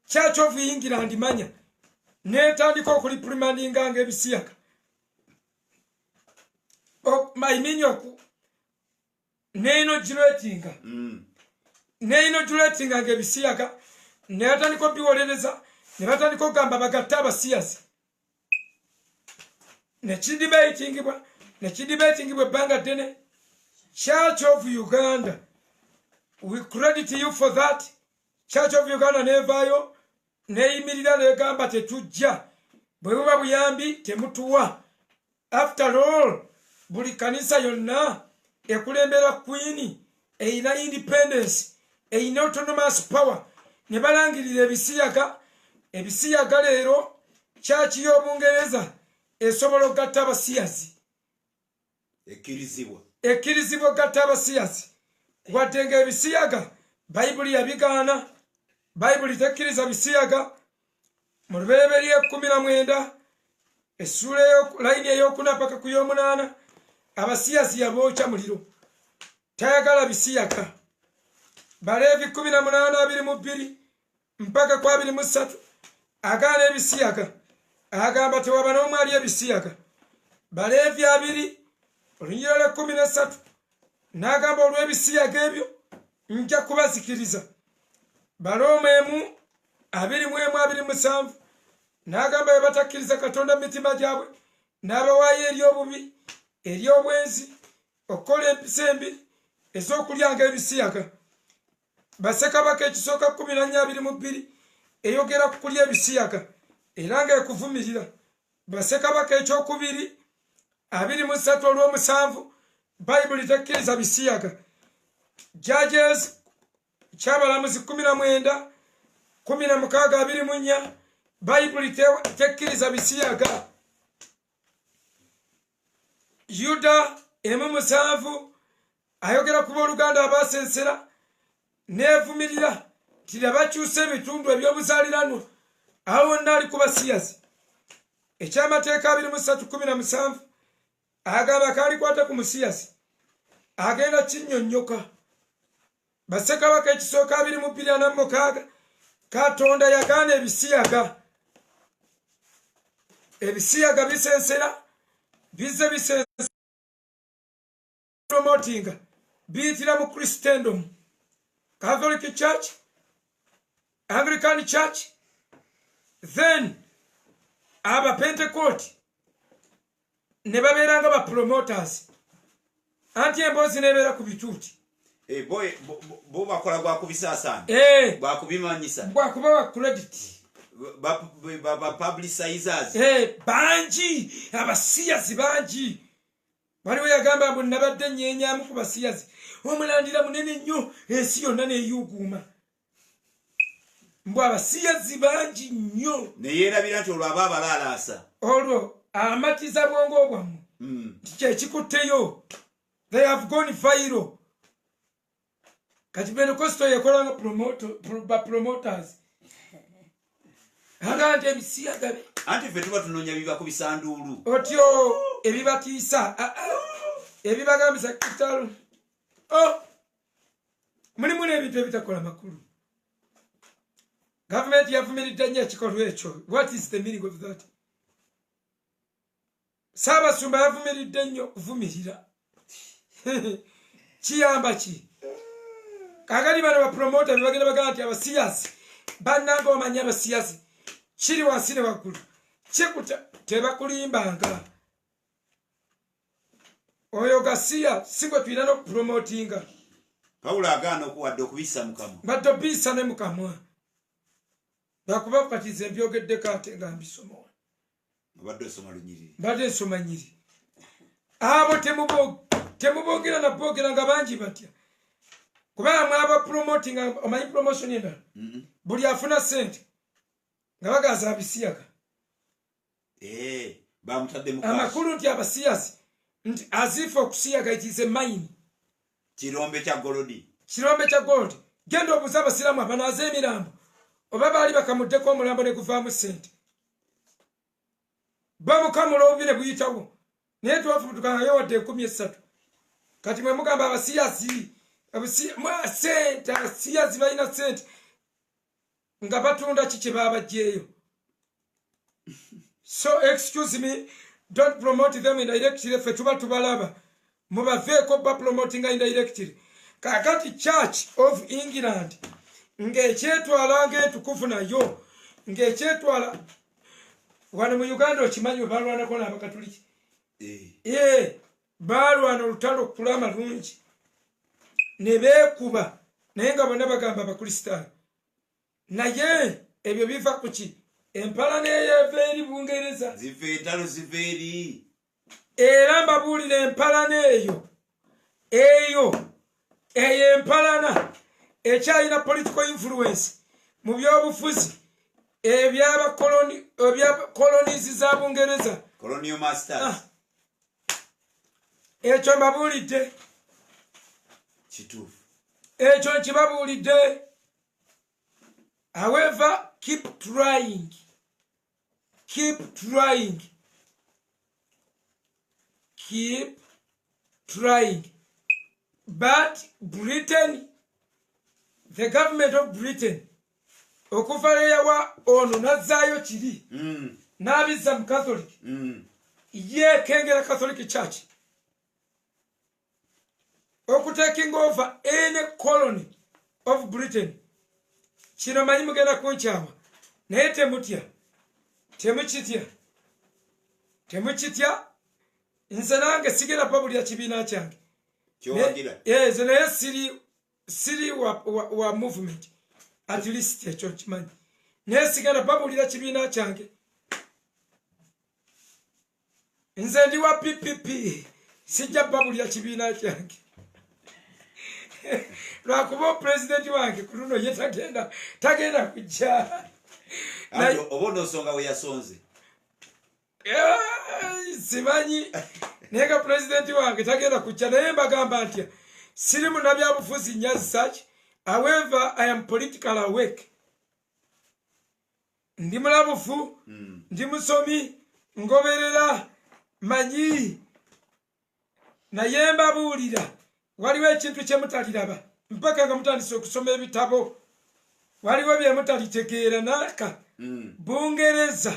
Church of England manya netandika okuliprimandinganga ebisiyaga neinogiretinga ebisiyaga netandika obiwolereza ne batandika okugamba bagatta abasiyazi nekidibatingibwa ebbanga ddene. Church of Uganda, we credit you for that. Church of Uganda nevaayo neyimirira negamba tetujja, bwe buba buyambi temutuwa. After all, buli kanisa yonna ekulembera Queen eyina independence, eyina autonomous power, ne balangirira ebisiyaga leero church y'Obungereza esobola okugatta abasiyazi, ekkirizibwa okugatta abasiyazi wadde nga ebisiyaga Bayibuli yabigaana. Bayibuli tekkiriza bisiyaga. Mu Lubereberye 19 essula layini ey'okuna paka ku y'omunaana abasiyazi yabookya muliro, tayagala bisiyaga. Baleevi 18:22 mpaka ku 23 agaana ebisiyaga, agamba tewaba n'omu ali ebisiyaga. Baleevi 2 olunyirira 13 n'agamba olw'ebisiyaga ebyo nja kubazikiriza. Balooma 1:21-27 n'agamba bwe batakkiriza Katonda mu mitima gyabwe n'abawaayo eri obubi, eri obwenzi, okukola empisa embi ez'okulyanga ebisiyaga. Bassekabaka ekisooka 14:22 eyogera ku kulya ebisiyaga era nga ekuvumirira. Bassekabaka ekyokubiri 23:7 Bayibuli tekkiriza bisiyaga. Judges kyabalamuzi 19:16-24 Bayibuli tekkiriza bisiyaga. Yuda 1:7 ayogera ku booluganda abaasensera nevumirira tirabakyusa ebitundu eby'obuzaaliranwa awo wonna ali ku basiyazi. Ekyamateeka 23:17 agamba kalikwata ku musiyazi agenda kinnyonnyoka. Bassekabaka ekisooka 22:46 Katonda yagaana ebisiyaga. Ebisiyaga bisensera bize bisensera promotinga biyitira mu Christendom, Catholic Church, Anglican Church, then aba Pentecost ne babeeranga ba promoters, anti emboozi nebeera ku bituuti. Bo bakola gwa kubisaasaana, bwakubimanyisa, bwakubawa credit, publicizers bangi abasiyazi bangi. Waliwo yagamba mbu nabadde nnyeenyaamu ku basiyazi, omulandira munene nnyo ensi yonna neeyuuguuma. Mbu abasiyazi bangi nnyo, neyeerabira nti olwo aba abalaalaasa, olwo amatiza bwongo bwammwe nti kyekikutteyo. They have gone viral. Kati Pentecostal yekolanga promoters. Aganti ebisiya gabe. Anti ffe tuba tunoonya biba ku bisanduulu. Otyo ebibatiisa. Ebibagambisa kitalo. Mulimu n'ebintu ebitakola makulu. Government yavumiridde nnyo ekikolwa ekyo. What is the meaning of that? Ssaabasumba yavumiridde nnyo okuvumirira. Kiyamba ki? Kaagati bano bapromota bebagenda bagamba nti abasiyazi bannanga omanyi abasiyazi kiri wansi ne waggulu kikuta tebakulimbanga. Oyo gasiya si gwe tulina n'okupromotinga. Pawulo agaana okuwadde okubissa mu kamwa. Badde obissa ne mu kamwa. Bakuba katiza ebyogeddeko ate nga mbisomowa. Obadde osoma lunyiriri. Badde nsoma nyiri. Abo temubogera na bogera nga bangi batya. Kubanga mwaba promoting omanyi promotion endala. Buli afuna sente nga bagaza abisiyaga. Bamutadde mu kashi. Amakulu nti abasiyazi nti azifa okusiyaga it is a mine. Kirombe kya golodi. Kirombe kya gold. Genda obuuza abasiramu abanaaza emirambo. Oba baali bakamuddeko omulambo ne guvaamu sente. Bamukamula obubi ne buyitawo. Naye twafubutukangayo wadde 13. Kati mwe mugamba abasiyazi sente abasiyazi balina sente nga batunda ki kye babagyeyo. So excuse me, don't promote them indirectly. Ffe tuba tubalaba mubaveeko ba promoting indirectly. Kakati Church of England ng'ekyetwala ng'entukuvu nayo ng'ekyetwala wano mu Uganda okimanyi balwanako n'abakatuliki. Balwana olutalo kulama lungi ne beekuba naye nga bonna bagamba abakristaayo. Naye ebyo biva ku ki? Empalana eyeeva eri Bungereza. Ziva entalo ziva eri. Era mbabuulira empalana eyo eyo empalana ekyalina political influence mu byobufuzi ebyakolonizi za Bungereza. Colonial masters. Ekyo mbabuulidde. Kituufu. Ekyo nkibabuulidde. However, keep trying. Keep trying. Keep trying. But Britain, the government of Britain, okuvaleyawa ono nazaayo kiri. N'abizza mu Catholic. Ye kengera Catholic Church. Taking over any colony of Britain. Kino manyi mugenda kunkyawa. Naye temutya. Temukitya. Nze nange sigenda pabulya kibiina kyange. Kyowagira. Nze naye siri wa movement. At least ekyo kimanyi. Naye sigenda pabulira kibiina kyange. Nze ndi wa PPP. Sijja pabulya kibiina kyange. Lwakuba president wange ku luno ye tagenda kujja. Oba onosonga we yasonze. Simanyi naye nga president wange tagenda kujja naye mbagamba ntya siri munnabyabufuzi nyazi such. However, I am political awake. Ndi mulabufu, ndi musomi, ngoberera, manyi. Naye mbabuulira waliwo ekintu kye mutaliraba mpaka nga mutandise okusoma ebitabo. Waliwo bye mutalitegeera naka. Bungereza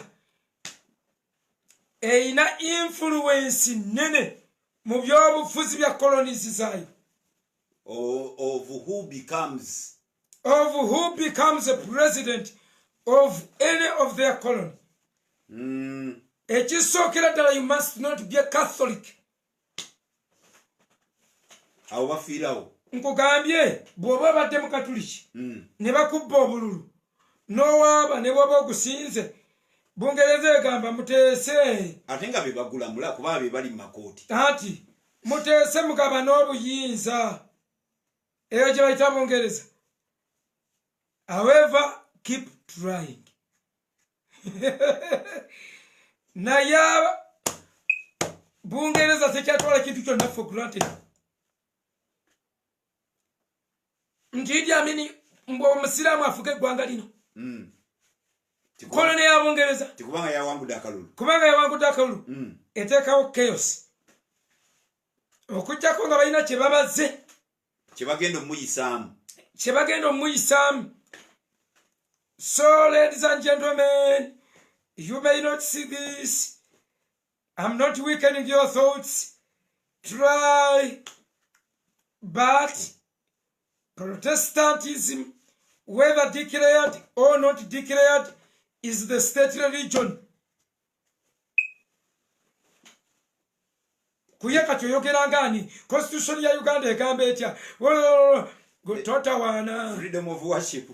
eyina influence nene mu byobufuzi bya kolonizi zaayo. Of who becomes a president of any of their colony. Ekisookera ddala you must not be a Catholic. Awo bafiirawo. Nkugambye bw'oba obadde mu Katuliki ne bakubba obululu n'owaaba ne bw'oba ogusinze Bungereza egamba muteese. Ate nga be bagulamula kuba be bali mu makooti. Ati muteese mugaba n'obuyinza. Eyo gye bayita Bungereza. However, keep trying. Naye Bungereza tekyatwala kintu kyonna for granted. Nti Idi Amin mbwe omusiraamu afuga eggwanga lino. koloni ya Bungereza tikubanga yawangudde akalulu kubanga yawangudde akalulu eteekawo chaos okujjako nga balina kye babaze kye bagenda omuyisaamu. So ladies and gentlemen, you may not see this. I'm not weakening your thoughts. Try, but Protestantism, whether declared or not declared, is the state religion. Kuyeka choyogera ngani constitution ya Uganda egamba etya tota wana freedom of worship.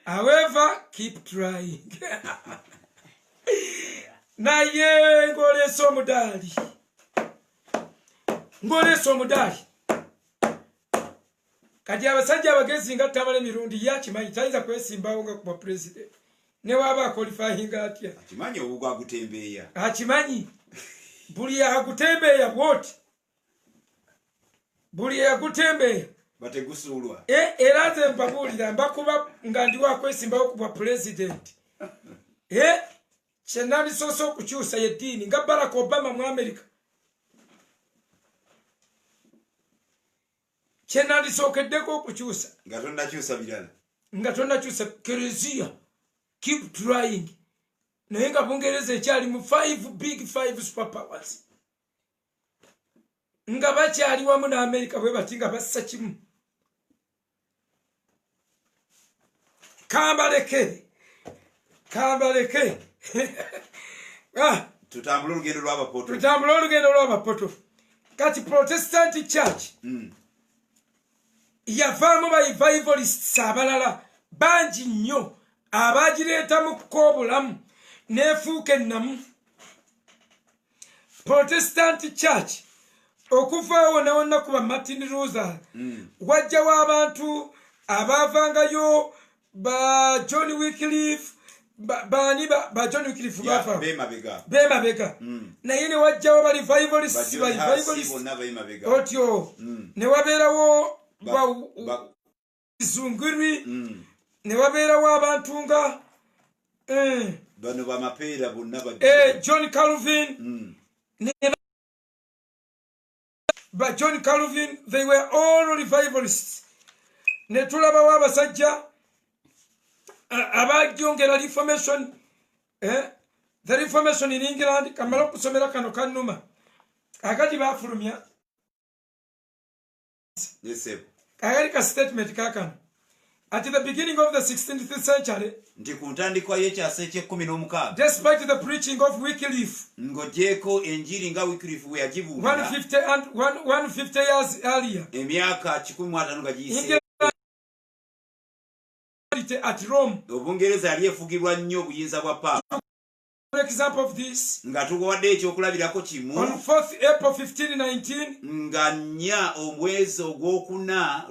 However, keep trying. Naye ngolesa omudali kati abasajja abagezi nga tamale mirundi yakimanyi tayinza kwesimbawo nga kuba president ne waba akwalifying atya akimanyi obugwa gutembeeya akimanyi buli yagutembeeya bwoti buli yagutembeeya bategusuulwa era nze mbabuulira mbakuba nga ndi wakwesimbawo kuba president kyenandisoose okukyusa yeddiini nga Barack Obama mu America kyenandisookeddeko okukyusa nga tonnakyusa kereziya keep trying naye nga Bungereza ekyali mu 5 superpowers nga bakyali wamu na America bwe bati nga bassa kimu. Kambaleke tutambula olugendo lw'abapoto kati Protestant church yavaamu bayivalists abalala bangi nnyo abagireeta mu kukobulamu neefuuka ennamu. Protestant church okuvaawo nawonna kuba Martin Luther wajjawo abantu abaavangayo ba John Wycliffe ba John Wycliffe bafa bemabega naye ne wajjawo ba revivalists otyo ne wabeerawo Zungiri ne wabeerawo abantu nga bano bamapeera bonna John Calvin John Calvin, they were all revivalists. Ne tulabawo abasajja abajongera Reformation, the Reformation in England, kamala okusomera kano kannuma akati bafulumya akali ka statement kakano at the beginning of the 16th century, nti ku ntandikwa y'ekyasa eky'ekumi despite the preaching of Wycliffe, ng'ogyeko enjiri nga Wycliffe bwe yagibuulira 150 years earlier, emyaka 15 nga giyise at Rome, Obungereza yali efugibwa nnyo obuyinza bwa Papa. For example of this, nga tuwadde ekyokulabirako kimu on 4th April 1519, nga nnya omwezi ogwokuna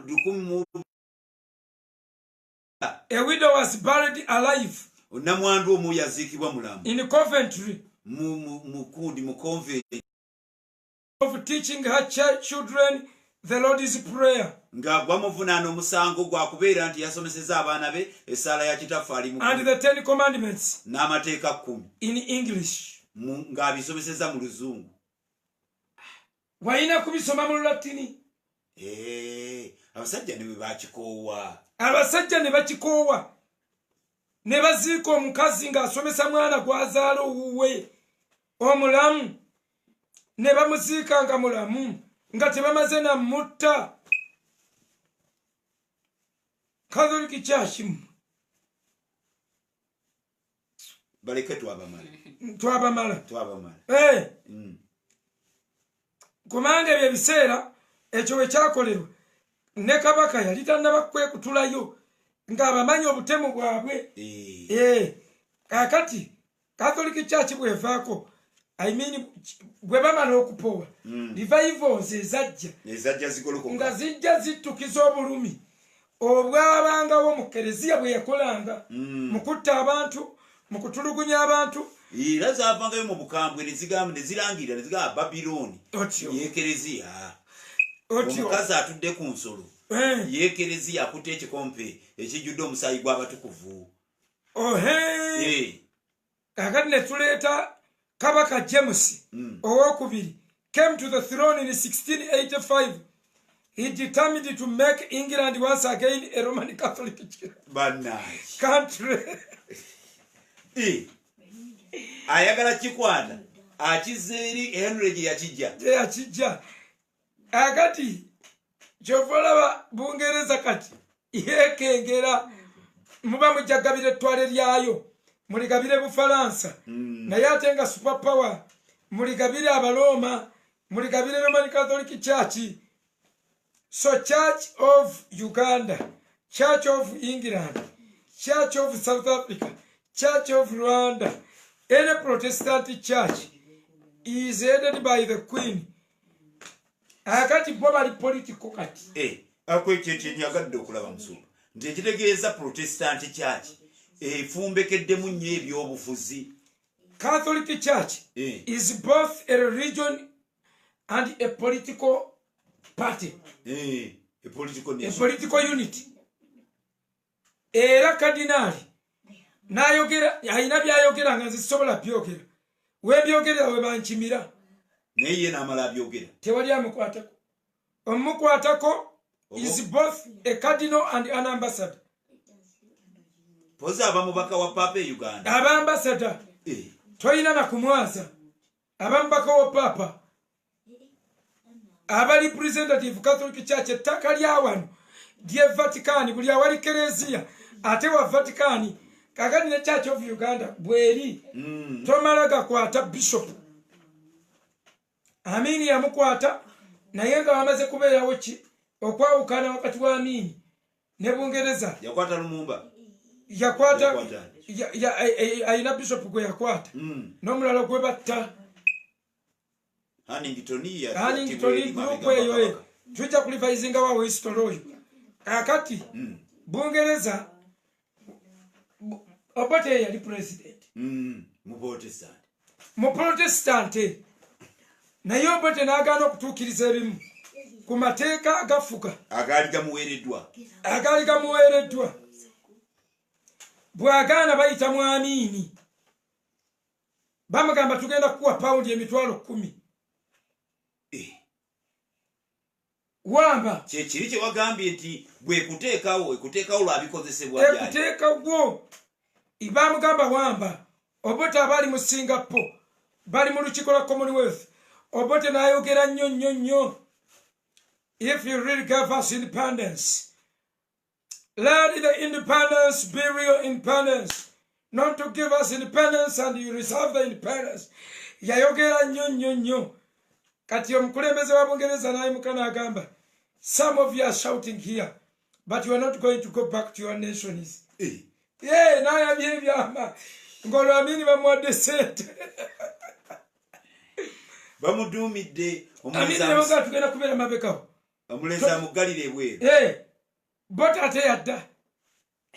a widow was buried alive namwandu omu yaziikibwa mulamu in Coventry mu convent of teaching her children the Lord's Prayer, nga bamuvunaana omusango gwa kubeera nti yasomeseza abaana be essaala ya kitaffaali and the 10 commandments n'amateeka 10 in English. ng'abisomeseza mu Luzungu. Wayina kubisoma mu Lulatini. Abasajja ne bwe bakikoowa. Abasajja ne bakikoowa. Ne baziika omukazi ng'asomesa mwana gw'azaala owuwe omulamu. Ne bamuziika nga mulamu nga tebamaze na mutta. Catholic Church baleke twabamala. Kumanga ebyo ebiseera ekyo we kyakolerwa ne kabaka yali tannaba kwekutulayo ng'abamanyi obutemu bwabwe. Kakati Catholic Church bwevaako, I mean bwe bamala okupowa revivals ezajja zigolokoka nga zijja zittukiza obulumi obwabangawo mu kereziya bwe yakolanga mu kutta abantu, mu kutulugunya abantu. Era zaavangayo mu bukambwe ne zirangirira ne zigamba Babiloni yekereziya. omukazi atudde ku nsolo yeekerezi akutte ekikompe ekijjudde omusaayi gw'abatukuvu. Kakati ne tuleeta Kabaka James owookubiri came to the throne in 1685. He determined to make England once again a Roman Catholic country. Ayagala kikwata akizeeri Henry gye yakijja. Akati kyovalaba Bungereza kati yeekengera muba mujagabira ettwale lyayo muligabire Bufalansa naye ate nga super power muligabire Abaloma muligabire Roman Catholic Church. So Church of Uganda, Church of England, Church of South Africa, Church of Rwanda, any Protestant church is headed by the Queen. Akati bo bali political kati. Akwekye nyagadde okulaba Musumba nti ekitegeeza Protestant church efumbekeddemu nnyo ebyobufuzi. Catholic Church is both a religion and a political party. A political unity. Era kardinali n'ayogera ayina by'ayogera nga nze sisobola byogera. Weebyogera we bankimira. Naye ye n'amala abyogera. Tewali amukwatako. Omukwatako is both a cardinal and an ambassador. Poza abamubaka wa Papa Uganda. Abambassador. Toyina na kumwaza. Abambaka wa Papa. Aba representative Catholic Church ettaka lya wano lye Vatican buli awali Kereziya ate wa Vatican kakati ne Church of Uganda bweri tomala gakwata bishop. Amini yamukwata naye nga wamaze kubeerawo ki okwawukana wakati wa Amini ne Bungereza. Yakwata Lumumba. Yakwata ayina bishop gwe yakwata n'omulala gwe batta. Hannington group eyo tujja kulivayizinga wawo history oyo. Kakati Bungereza Obote yali president. Mu Protestant. Naye Obote n'agaana okutuukiriza ebimu ku mateeka agafuga agaali gamuweereddwa. Bw'agaana bayita mu Amini bamugamba tugenda kuwa paundi $10,000. Wamba kiri kye wagambye nti bwe kuteekawo lwabikozesebwa byali. Ekuteekawo ibamugamba wamba. Obote abali mu Singapore bali mu lukiiko lwa Commonwealth. Obote n'ayogera nnyo. If you really give us independence, let the independence be real independence. Not to give us independence and you reserve the independence. Yayogera nnyo. Kati omukulembeze wa Bungereza n'ayimuka n'agamba, some of you are shouting here, but you are not going to go back to your nations. N'ayambye ebyama ng'olwamini bamuwadde sente. Bamuduumidde omulenzi tugenda kubeera mabekawo. Omulenzi amugalira ebweru. Bota ate yadda.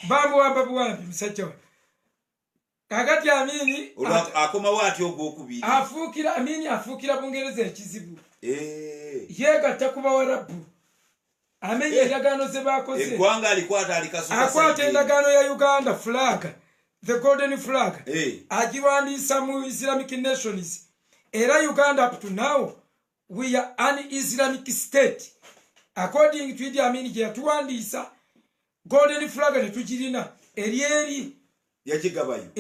Bamuwamba buwambi musajja we. Kakati Amini akomawo atya ogwokubiri. Amini afuukira Bungereza ekizibu. Yeegatta ku Bawarabu. Amenya endagaano ze baakoze. Eggwanga alikwata alikasuka. Akwata endagaano ya Uganda flag, the golden flag. Agiwandiisa mu Islamic nations. Era Uganda up to now, we are an Islamic state. According to Idi Amin gye yatuwandiisa, golden flag tetugirina. Eri. Yakigabayo.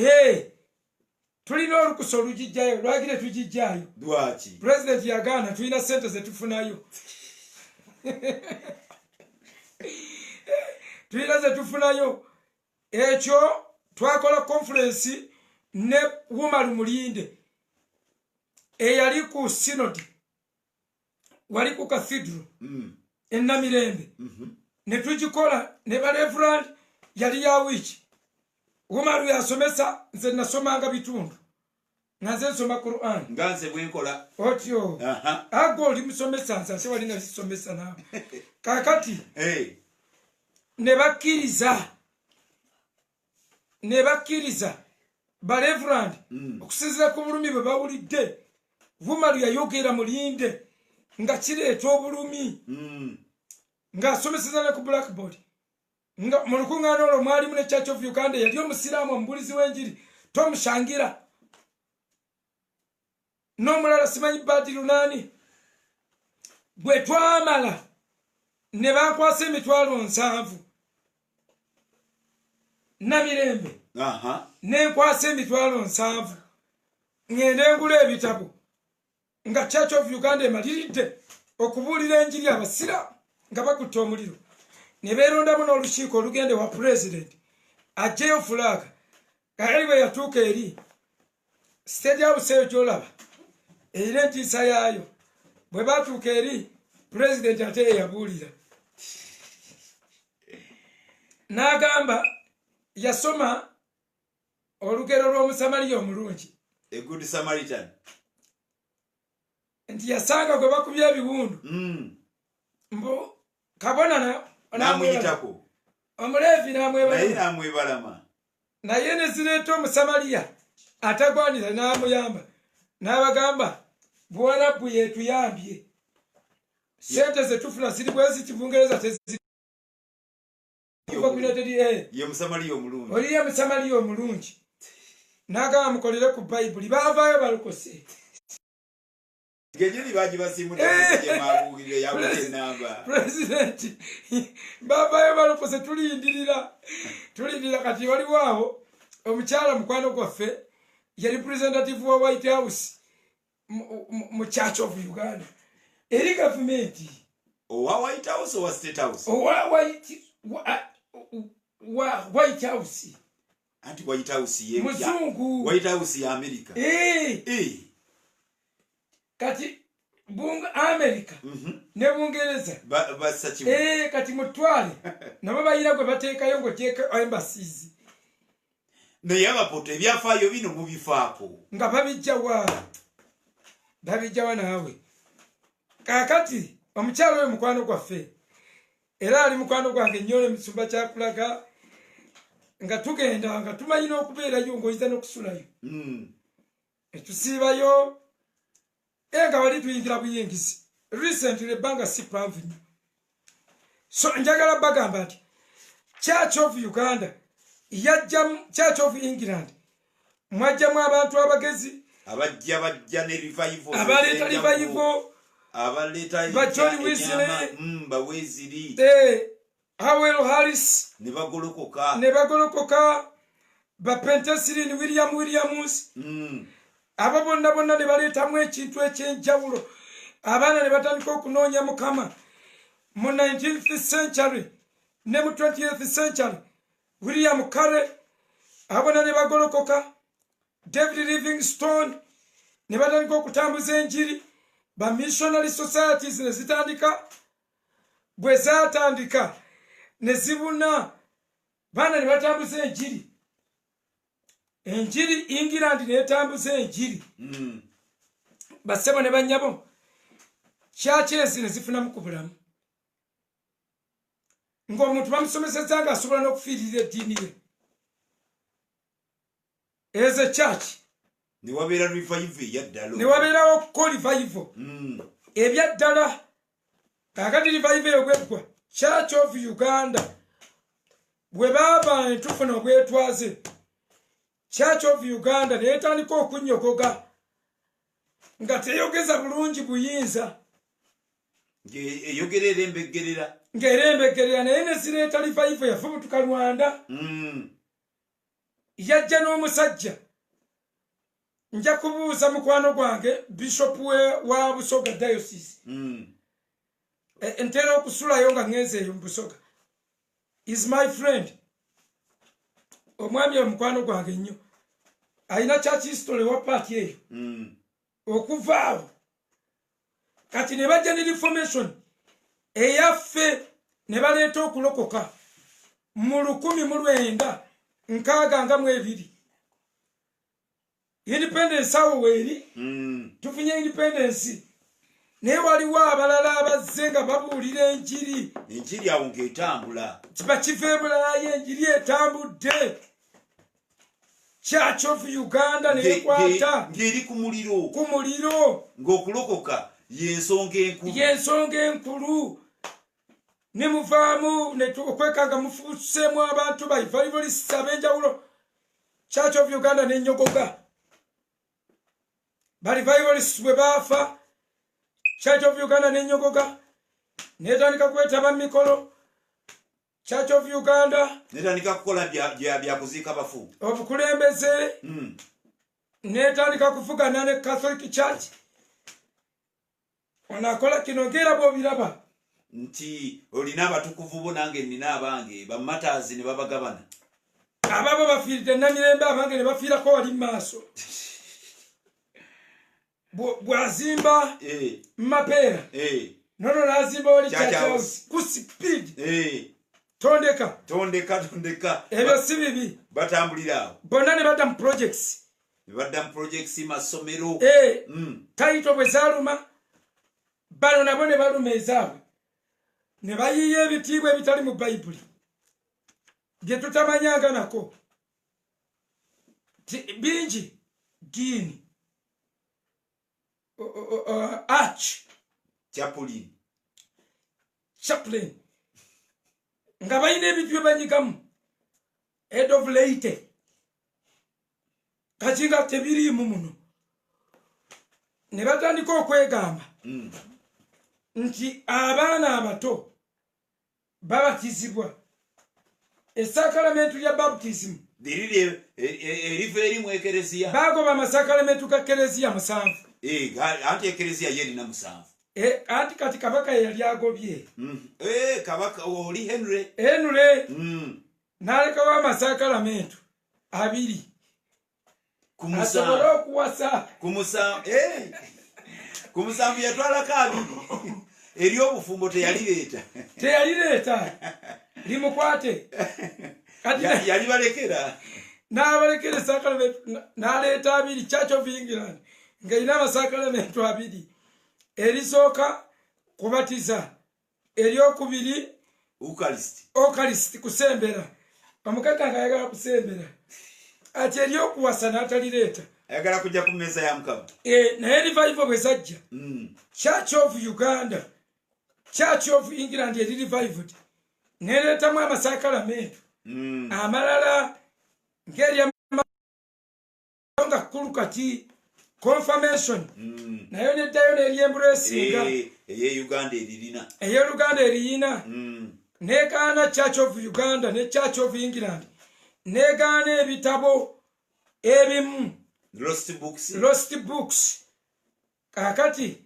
Tulina olukusa olugijjayo, lwaki tetugijjayo? Lwaki? President yagaana tulina sente ze tufunayo. Tulina ze tufunayo. Ekyo twakola conference ne Wumalu Mulinde. Eyali ku synod. Wali ku cathedral. Namirembe. Ne tugikola ne ba reverend yali ya wiki. Wumalu yasomesa nze nasomanga bitundu. Nze nsoma Quran. Nganze bwenkola. Otyo. Ago oli musomesa nze ase wali nasomesa nawe. Kakati. Ne bakkiriza. Ba reverend okusinziira ku bulumi bwe bawulidde. Wumalu yayogera Mulinde nga kireeta obulumi ng'asomeseza ne ku blackboard nga mu lukuŋŋaana olwo mwalimu ne Church of Uganda yali omusiraamu omubulizi w'enjiri tomushangira n'omulala simanyi Badiru nani bwe twamala ne bankwasa emitwalo 7 Namirembe nenkwasa emitwalo 7 ngende ngula ebitabo nga Church of Uganda emaliridde okubuulira enjiri abasiraamu nga bakutte omuliro ne beerondamu n'olukiiko olugende wa president ajjeyo fulaga kayali bwe yatuuka eri state house eyo gy'olaba erina entiisa yaayo bwe batuuka eri president ate yeyabuulira n'agamba yasoma olugero lw'omusamaliya omulungi a good Samaritan nti yasanga gwe bakubya ebiwundu mbu kabona namuyitako omuleevi namwebalama naye ne zireeta omusamaliya atagwanira n'amuyamba n'abagamba buwarabu yetuyambye sente zetufuna ziri bwe ziti bungereza teziri ye musamaliya omulungi oliye musamaliya omulungi n'agamba mukolere ku bayibuli baavaayo balokose ngejeri bagibasimuteemabuulire yawuze enamba president baavaayo balokose tulindira kati waliwo awo omukyala mukwano gwaffe ye representative wa White House mu Church of Uganda eri gavumenti owa White House owa State House White House anti White House ye muzungu White House ya America kati bunga America ne bungereza basachi kati mutwale nabo bayira gwe bateekayo ngo kyeka embassies ne yabapoto ebyafaayo bino mubifaako nga babijjawa naawe kakati omukyalo oyo mukwano gwaffe era ali mukwano gwange nnyo emisumba kyakulaga nga tugenda nga tumanyi n'okubeerayo ng'oyiza n'okusulayo etusiibayo nga wali tuyingira buyingizi recently ebbanga si ppanvu nnyo so njagala bagamba nti Church of Uganda yajjamu Church of England mwajjamu abantu abagezi abajja ne revival abaleeta revival abaleeta ba John Wesley baweziri Howell Harris ne bagolokoka ba Pentesilin Williams abo bonna ne baleetamu ekintu ekyenjawulo abaana ne batandika okunoonya Mukama mu 19th century ne mu 20th century William Carey abona ne bagolokoka David Livingstone ne batandika okutambuza enjiri ba missionary societies ne zitandika bwe zaatandika ne zibuna baana ne batambuza enjiri England netambuza enjiri basebo ne banyabo Church ezi ne zifunamu ku bulamu ng'omuntu bamusomeseza nga asobola n'okufiirira eddiini ye as a church ne wabeera revival eyaddala ne wabeerawo ko revival ebyaddala kakati revival eyo gweggwa Church of Uganda bwe baaba entufuna obwetwaze Church of Uganda neetandika okunnyogoga nga teyogeza bulungi buyinza eyogerera embeggerera ng'erembeggerera naye ne zireeta revival yafubutuka Rwanda yajja n'omusajja nja kubuuza mukwano gwange bishop wa Busoga diocese ntera okusulayo nga ngeze eyo mu Busoga is my friend omwami omukwano gwange nnyo alina church history wa party eyo okuvaawo kati ne bajja ne reformation eyaffe ne baleeta okulokoka mu 1962 independence awo weeri tufunye independence naye waliwo abalala abazze nga babuulira enjiri awo ng'etambula kibakiva ebulalayo enjiri etambudde Church of Uganda nekwata ng'eri ku muliro ng'okulokoka yensonga enkulu nimuvaamu okwekanga mufuusemu abantu baivalivolisi ab'enjawulo. Church of Uganda n'enyogoga balivivolisi bwe baafa Church of Uganda n'enyogoga netandika kwetaba mikolo. Church of Uganda netandika kukola bya kuziika bafu obukulembeze netandika kuvugana ne Catholic Church. Onakola kino ngera bw'obiraba nti olina abatukuvu bo nange nina abange bamatazi ne babagabana. Ababo bafiiridde Namirembe abange ne bafiirako wali maaso. Bwazimba Mapeera nono nazimba wali Church House ku speed. Tondeka ebyo si bibi. Batambulira awo bonna ne badda mu projects masomero. Taito bwe zaaluma bano nabo ne baluma ezaabwe ne bayiiya ebitiibwa ebitali mu Bayibuli bye tutamanyanga nako bingi. Gini Arch Chaplain nga balina ebintu bye banyigamu head of late kati nga tebiriimu muno ne batandika okwegamba nti abaana abato babatizibwa esakalamentu lya baptism dirire eriva erimu ekereziya bagoba amasakalamentu ga kereziya 7. Anti ekereziya yerina 7. Anti kati kabaka yali agobye. Kabaka oli Henry n'alekawo amasakalamentu 2 asobola okuwasa ku musanvu yatwalako 2 eri obufumbo teyalireeta limukwate yali balekera n'abalekera esakalamentu n'aleeta 2 Church of England nga ina amasakalamentu 2. Erisooka kubatiza, eryokubiri Eucharist kusembera. Omukaka ngayagala kusembera. Ati eryokuwasa n'atalireeta ayagala kujja ku mmeeza ya Mukama. Naye revival bwe zajja Church of Uganda Church of England eri revived nereetamu amasakalamentu amalala ng'erya nga kkulu kati confirmation nayo neddayo n'eryembulesinga ey'Uganda eriyina negaana Church of Uganda ne Church of England negaana ebitabo ebimu lost books kakati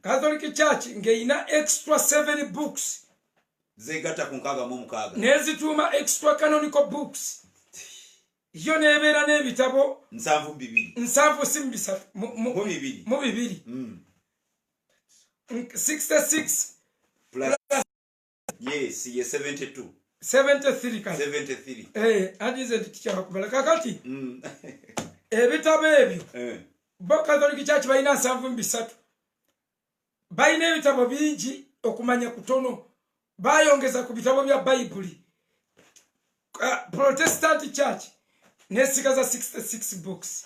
Catholic Church ng'eyina extra 7 books zegata ku 6 nezituuma extra canonical books. Yo nebeera n'ebitabo 7 mu 2 66 plus yes 72 73 adize tikyaba kubala kakati ebitabo ebyo bo Catholic Church balina 73 balina ebitabo bingi okumanya kutono bayongeza ku bitabo bya Bayibuli. Protestant Church nesigaza 66 books.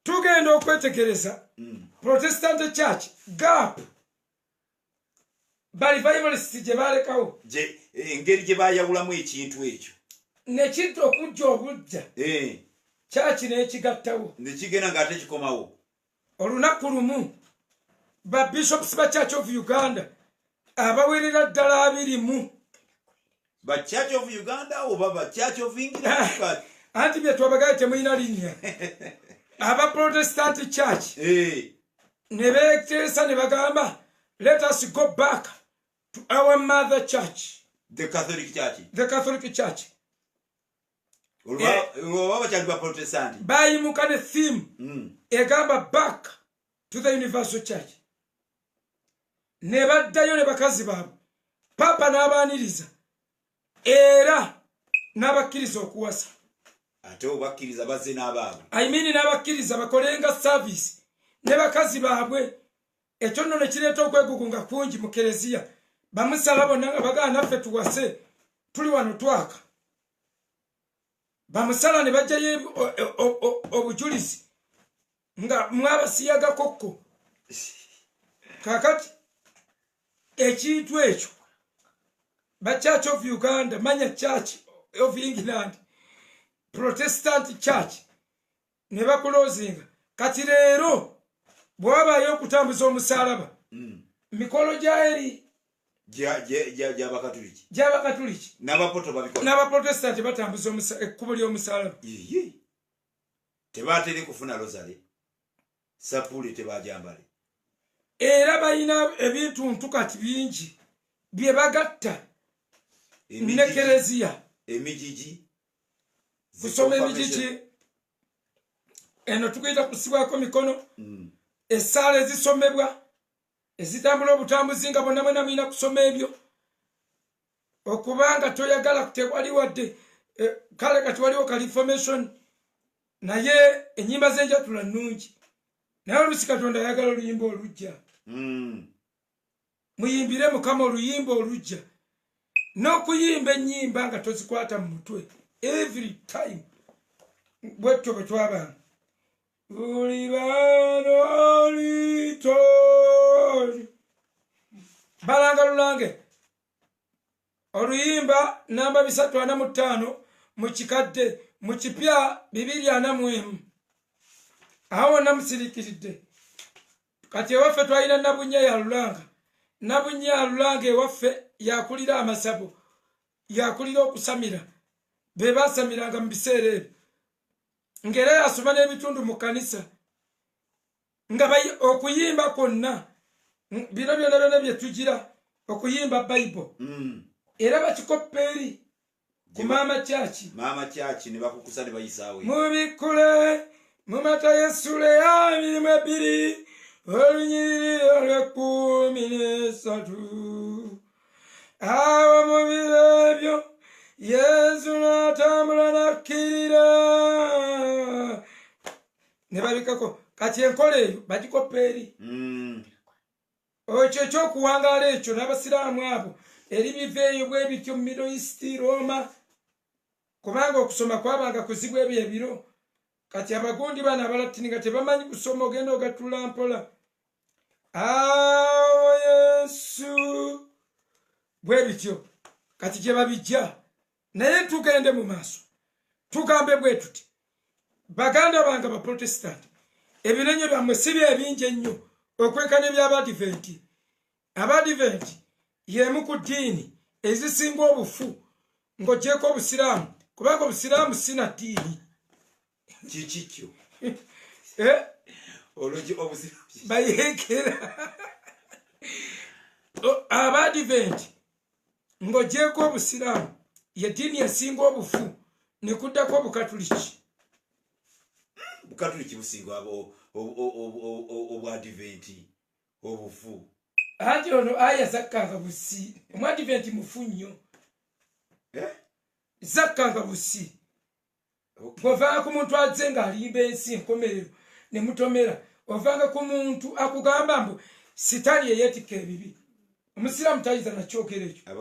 Tugenda okwetegereza Protestant Church gap balivalivalisi gye balekawo engeri gye bayawulamu ekintu ekyo nekintu okujja obujja Church n'ekigattawo nekigenda ng'ate kikomawo. Olunaku lumu ba bishops ba Church of Uganda abawerera ddala 2 ba Church of Uganda oba ba Church of England anti bye twabagaye temulina linnya aba Protestant Church ne beekiteesa ne bagamba let us go back to our mother church, the Catholic Church. Protestant bayimuka ne theme egamba back to the universal church. Ne baddayo ne bakazi baabwe papa n'abaaniriza era n'abakkiriza okuwasa ate obakkiriza bazze n'abaabwe n'abakkiriza bakolenga service ne bakazi baabwe. Ekyo nno ne kireeta okwegugunga kungi mu kereziya. Bamusala bonna nga bagana naffe tuwase tuli wano twaka. Bamusala ne bajjayo obujulizi nga mwabasiyaga kokko kakati ekintu ekyo ba Church of Uganda manya Church of England Protestant Church ne bakulozinga kati leero bwabayo okutambuza omusalaba mikolo jaeri gy'abakatuliki n'abaprotestant batambuza ekkubo ly'omusalaba tebaateri kufuna rozale sapuli tebajambale era balina ebintu kati bingi bye bagatta ne kereziya emijiji kusoma emijiji eno tukuyita kusibwako mikono esaala ezisomebwa ezitambula obutambuzi nga bonna mwena mwina kusoma ebyo okubanga toyagala tewali wadde kale kati waliwo information naye enyimba z'enjatula nnungi naye olusi Katonda ayagala oluyimba olujja muyimbire Mukama oluyimba olujja n'okuyimba ennyimba nga tozikwata mu mutwe every time bwetyo bwe twabanga balanga lulange oluyimba namba 345 mu kikadde mu kipya 241 awo namusirikiridde kati ewaffe twalina Nabunya ya Lulanga Nabunya ya Lulanga ewaffe yakulira amasabo yakulira okusamira be basamiranga mu biseera ebyo ngera yasoma n'ebitundu mu kanisa nga okuyimba kwonna bino byonna bye tugira okuyimba Bible era bakikoppa eri ku Maama Church ne bakukusa ne bayisaawe mubikule mu Matayo essula ya 22 olunyiriri olw'13 awo mu biro ebyo Yesu n'atambula n'akkirira ne babikako kati enkola eyo bagikoppa eri ekyo ekyokuwangaala ekyo n'abasiraamu abo eri biveeyo bwe bityo mu Middle East Roma kubanga okusoma kwabanga kuzibu ebyo ebiro kati abagundi bana abalatini nga tebamanyi kusoma ogenda ogatula mpola awo Yesu bwe bityo kati gye babijja naye tugende mu maaso tugambe bwe tuti baganda bange abaprotestant ebinenyo byammwe si byebingi ennyo okwekanya eby'Abadiventi. Abadiventi y'emu ku ddiini ezisinga obufu ng'ogyeko obusiraamu kubanga obusiraamu si na ddiini kikikyo bayeekera Abadiventi ng'ogyeko obusiraamu ye ddiini esinga obufu ne kuddako obukatuliki businga obwadiventi obufu anti ono aya zakkanga busi omwadiventi mufu nnyo zakkanga busi bw'ovanga ku muntu azze ng'alimba ensi enkomerero ne mutomera ovanga ku muntu akugamba mbu sitaani yeyeetikka ebibi omusiraamu tayiza nakyogera ekyo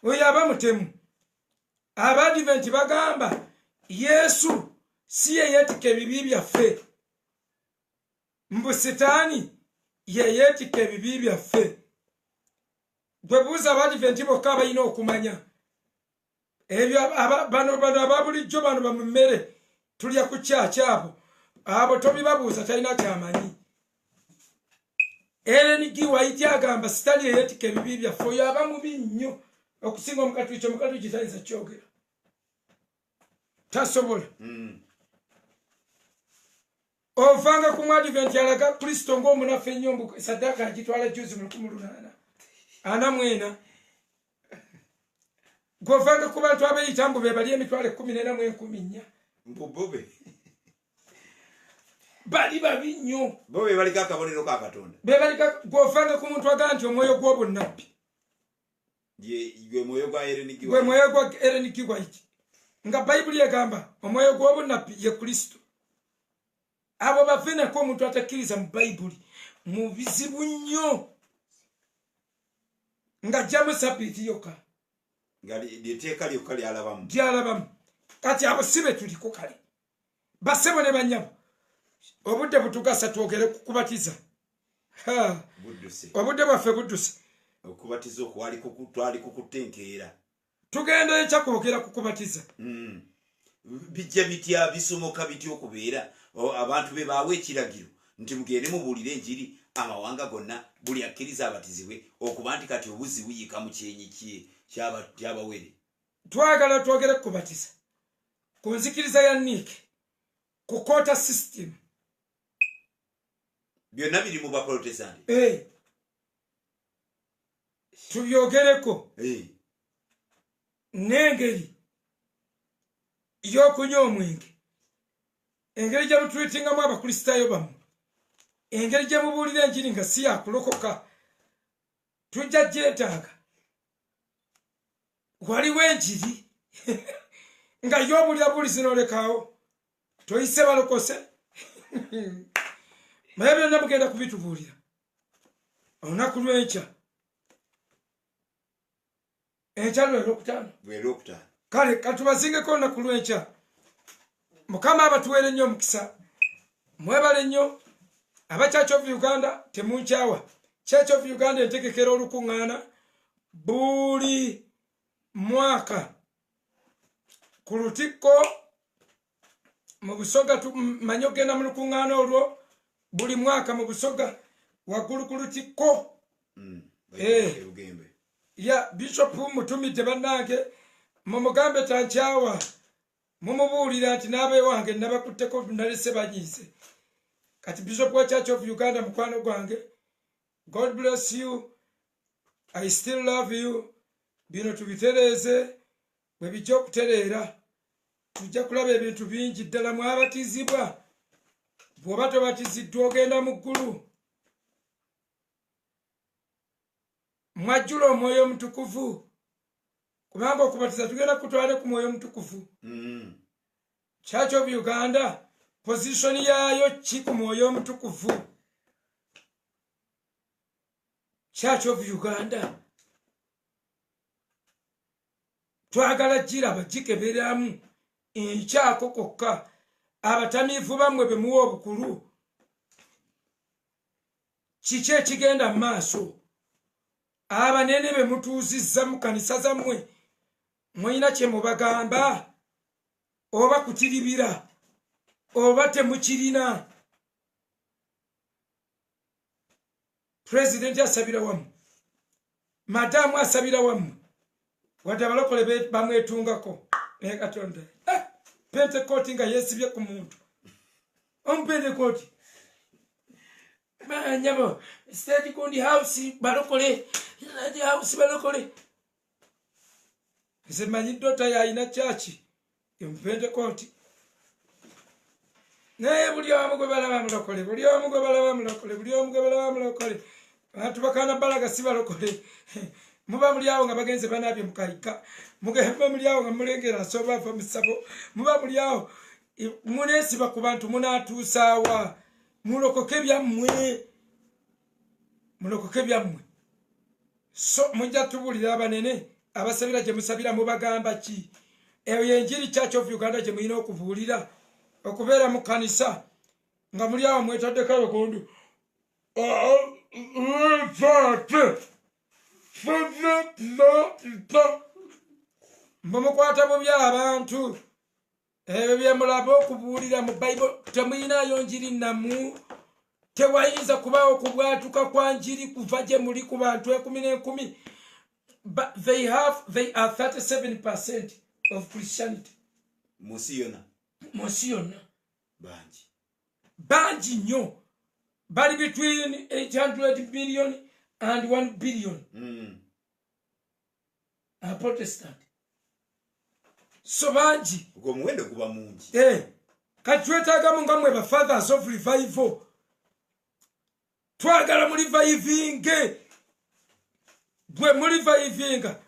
oyo aba mutemu. Abadiventi bagamba Yesu si yeyeetikka ebibi byaffe mbu sitaani yeyeetikka ebibi byaffe. Gwe buuza Abadiventi bokka abalina okumanya ebyo bano ababulijjo bano bamummere tulya ku kyaki abo tobibabuuza talina kyamanyi. Ellen G. White agamba sitaani yeyeetikka ebibi byaffe oyo aba mubi nnyo okusinga omukatuliki. Omukatuliki tayinza kyogera tasobola. Ovanga ku Mwadiventi alaga Kristo ng'omunafu ennyo saddaaka agitwala juzi mu 1840 govanga ku bantu abeeyita mbu be bali emitwalo 14 mu 14 mbubobe bali babi nnyo bobe baliko akabonero ka Katonda be balika govanga ku muntu aga nti omwoyo gw'obunnabbi gwe mwoyo gwa Ellen G. White nga Bayibuli egamba omwoyo gw'obunnabbi ye Kristo. Abo bafenako omuntu atakkiriza mu Bayibuli mu bizibu nnyo nga jjamu sabiiti yokka nga lyeteeka lyokka lyalabamu kati abo si be tuliko kale basebo ne banyabo obudde butugasa twogere kukubatiza budduse obudde bwaffe budduse okubatiza twali kukutenkeera tugenda ekya kwogera kukubatiza bijja bitya bisomoka bitya okubeera abantu be baawe ekiragiro nti mugende mubuulire enjiri amawanga gonna buli akkiriza abatizibwe okuba nti kati obuzi buyika mu kyenyi kyabawere twagala twogere kukubatiza ku nzikiriza ya niiki ku quota system byonna biri mu baprotestanti tubyogereko n'engeri y'okunywa omwenge engeri gye mutwitingamu abakristaayo bammwe engeri gye mubuulira enjiri nga si yakulokoka tujja gyetaaga waliwo enjiri nga y'obulira bulizi n'olekaawo toyise balokose naye byonna mugenda kubitubuulira olunaku lw'enkya enkya lw'olwokutaano kale katubazingeko olunaku lw'enkya mukama abatuweere nnyo omukisa mwebale nnyo aba Church of Uganda temunkyawa Church of Uganda entegekera olukuŋŋaana buli mwaka ku lutikko mu Busoga tumanyi ogenda mu lukuŋŋaana olwo buli mwaka mu Busoga waggulu ku lutikko ya Bishop mutumidde bannange mumugambe tankyawa mumubuulira nti n'abeewange nabakutteko nalese banyiise kati Bishop wa Church of Uganda mukwano gwange God bless you I still love you bino tubitereeze bwe bijja okutereera tujja kulaba ebintu bingi ddala mwabatizibwa bw'oba tobatiziddwa ogenda mu ggulu mwajjula omwoyo omutukuvu kubanga okubatiza tugenda kutwale ku mwoyo omutukuvu Church of Uganda position yaayo ki ku mwoyo omutukuvu Church of Uganda twagala giraba gikeberamu enkyako kokka abatamiivu bammwe bemuwa obukulu kiki ekigenda mu maaso abanene be mutuuzizza mu kanisa zammwe mwina kye mubagamba oba kutiribira oba temukirina President asabira wammwe madamu asabira wammwe wadde abalokole bamwetungako naye Katonda Pentecost nga yeesibye ku muntu omupentecost banyabo state kundi house balokole nze manyi dota yayina kyaki empentecost naye buli omu gwe balaba mulokole buli omu gwe balaba mulokole buli omu gwe balaba mulokole bantu bakana balaga si balokole muba muli awo nga bagenze banabye mukayika muba muli awo nga mulengera asoba ava musabo muba muli awo muneesiba ku bantu munaatuusaawa mulokoke byammwe so mujja tubuulira abanene abasabira gye musabira mubagamba ki eyo yenjiri Church of Uganda gye mulina okubuulira okubeera mu kanisa nga muli awo mwetaddeko abakundu mumukwata bubi abantu ebyo byemulaba okubuulira mu Bible temuyinayo njiri namu tewayinza kubaawo kubwatuka kwa njiri kuva gye muli ku bantu 10 but they are 37% of Christianity munsi yonna bangi nnyo bali between 800 million and 1 billion a Protestant so bangi gwo muwendo kuba mungi kati twetaagamu nga mwe ba fathers of revival twagala muri vayivinge bwe muri vayivinga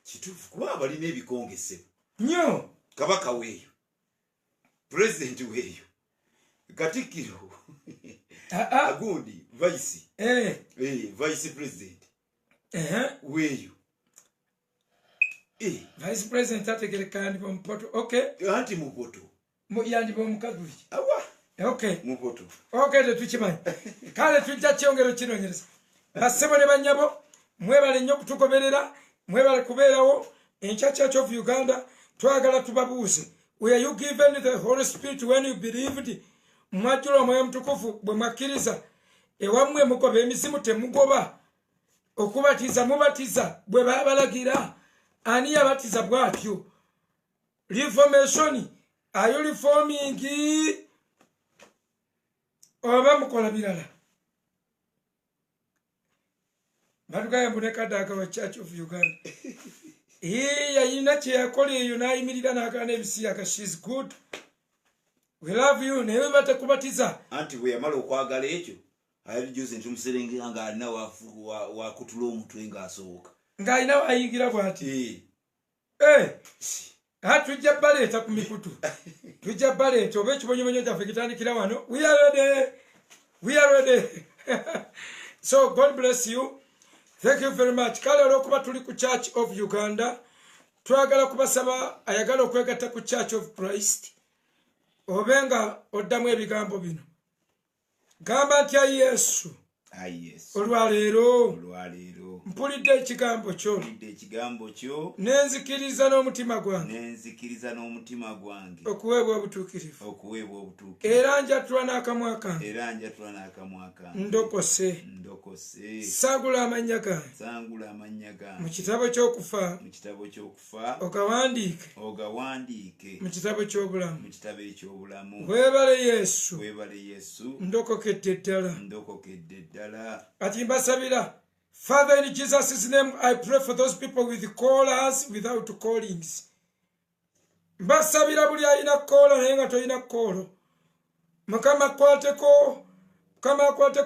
kituufu kuba balina ebikongesebwa nnyo kabaka weeyo president weeyo Katikkiro agundi vice president weeyo vice president ategerekandi bomupoto okay anti mupoto yandi bomukaguli awa Okay. mupoto Okay, tetukimanyi. Kale tujja kyongero kinonyereza. Bassebo ne bannyabo, mwebale nnyo kutugoberera, mwebale kubeerawo. Enkya Church of Uganda, twagala tubabuuze. Were you given the Holy Spirit when you believed? Mwajjula Omwoyo Mutukuvu bwe mwakkiriza. Ewammwe mugoba emizimu temugoba. Okubatiza mubatiza bwe babalagira. Ani yabatiza bw'atyo? Reformation, are you reforming? Oba mukola birala. Batugaya mbunekadaga wa Church of Uganda. Yayina kye yakola eyo n'ayimirira n'agaana ebisiyaga. She's good. We love you. Naye batakubatiza. Anti bwe yamala okwagala ekyo alijuze nti omuserengera ng'alina wakutula omutwe ng'asoboka. Ng'alina wayingira bw'ati. Tujja baleeta ku mikutu. Tujja baleeta oba ekibonyobonyo kyaffe kitandikira wano. We are ready. We are ready. So God bless you. Thank you very much. Kale olw'okuba tuli ku Church of Uganda, twagala kubasaba ayagala okwegatta ku Church of Christ. Obenga oddamu ebigambo bino. Gamba ntya Yesu. Olwaleero. Mpulidde ekigambo kyo. Nenzikiriza n'omutima gwange. Okuweebwa obutuukirivu. Era njatula n'akamwa kange. Ndokose. Sangula amannya gange. Mu kitabo ky'okufa. Ogawandiike. Mu kitabo ky'obulamu. Weebale Yesu. Ndokokedde ddala. Ati mbasabira. Father, in Jesus' name, I pray for those people with callers without callings. Mbasabira buli alina kola naye nga tolina kolo. Mukama akwateko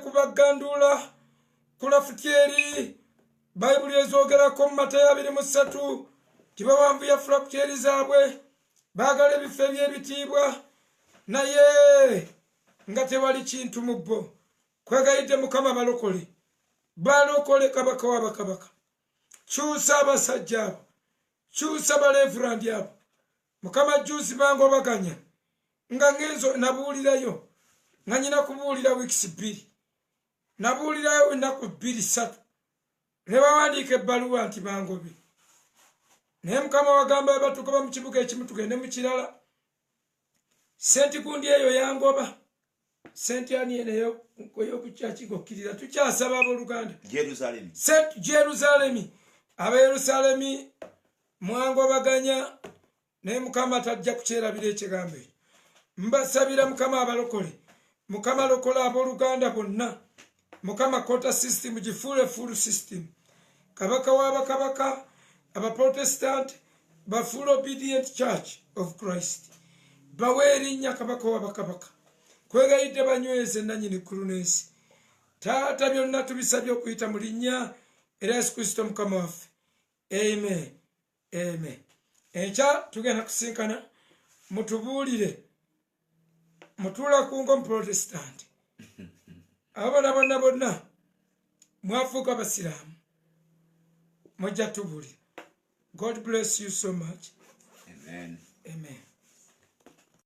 ku bagandula, ku Lafutieri, Bayibuli ezoogerako mu Matayo 23, tibawanvuya Lafutieri zaabwe, baagala ebifo eby'ebitiibwa, naye nga tewali kintu mu bo. Kwegayidde Mukama balokole. Balokole kabaka w'abakabaka. Kyusa abasajja abo. Kyusa balevrandi abo. Mukama juzi bango baganya. Nga ngenzo nabuulirayo. Nga nyina kubuulira weeks 2. Nabuulirayo ennaku 2-3. Ne bawandiika ebbaluwa nti bangobe. Naye Mukama wagamba batugoba mu kibuga ekimu tugende mu kirala. Senti gundi eyo yangoba. Senti ani eneyo y'okukyaki gokkirira tukyasaba abooluganda. Jerusalemi. Abayerusalemi mwangobaganya naye Mukama tajja kukyerabira ekigambo ekyo. Mbasabira Mukama abalokole. Mukama lokola abooluganda bonna. Mukama kota system gifuule full system. Kabaka w'abakabaka, abaprotestant, bafull obedient Church of Christ. Bawe erinnya kabaka w'abakabaka. Kwegayidde banyweze nannyini ggulu n'ensi. Taata byonna tubisabye okuyita mu linnya era Yesu Kristo Mukama waffe. Amen. Amen. Enkya tugenda kusinkana mutubuulire. Mutuula kungo Muprotestant. Abana bonna mwafuuka basiraamu. Mujja tubuulira. God bless you so much. Amen. Amen.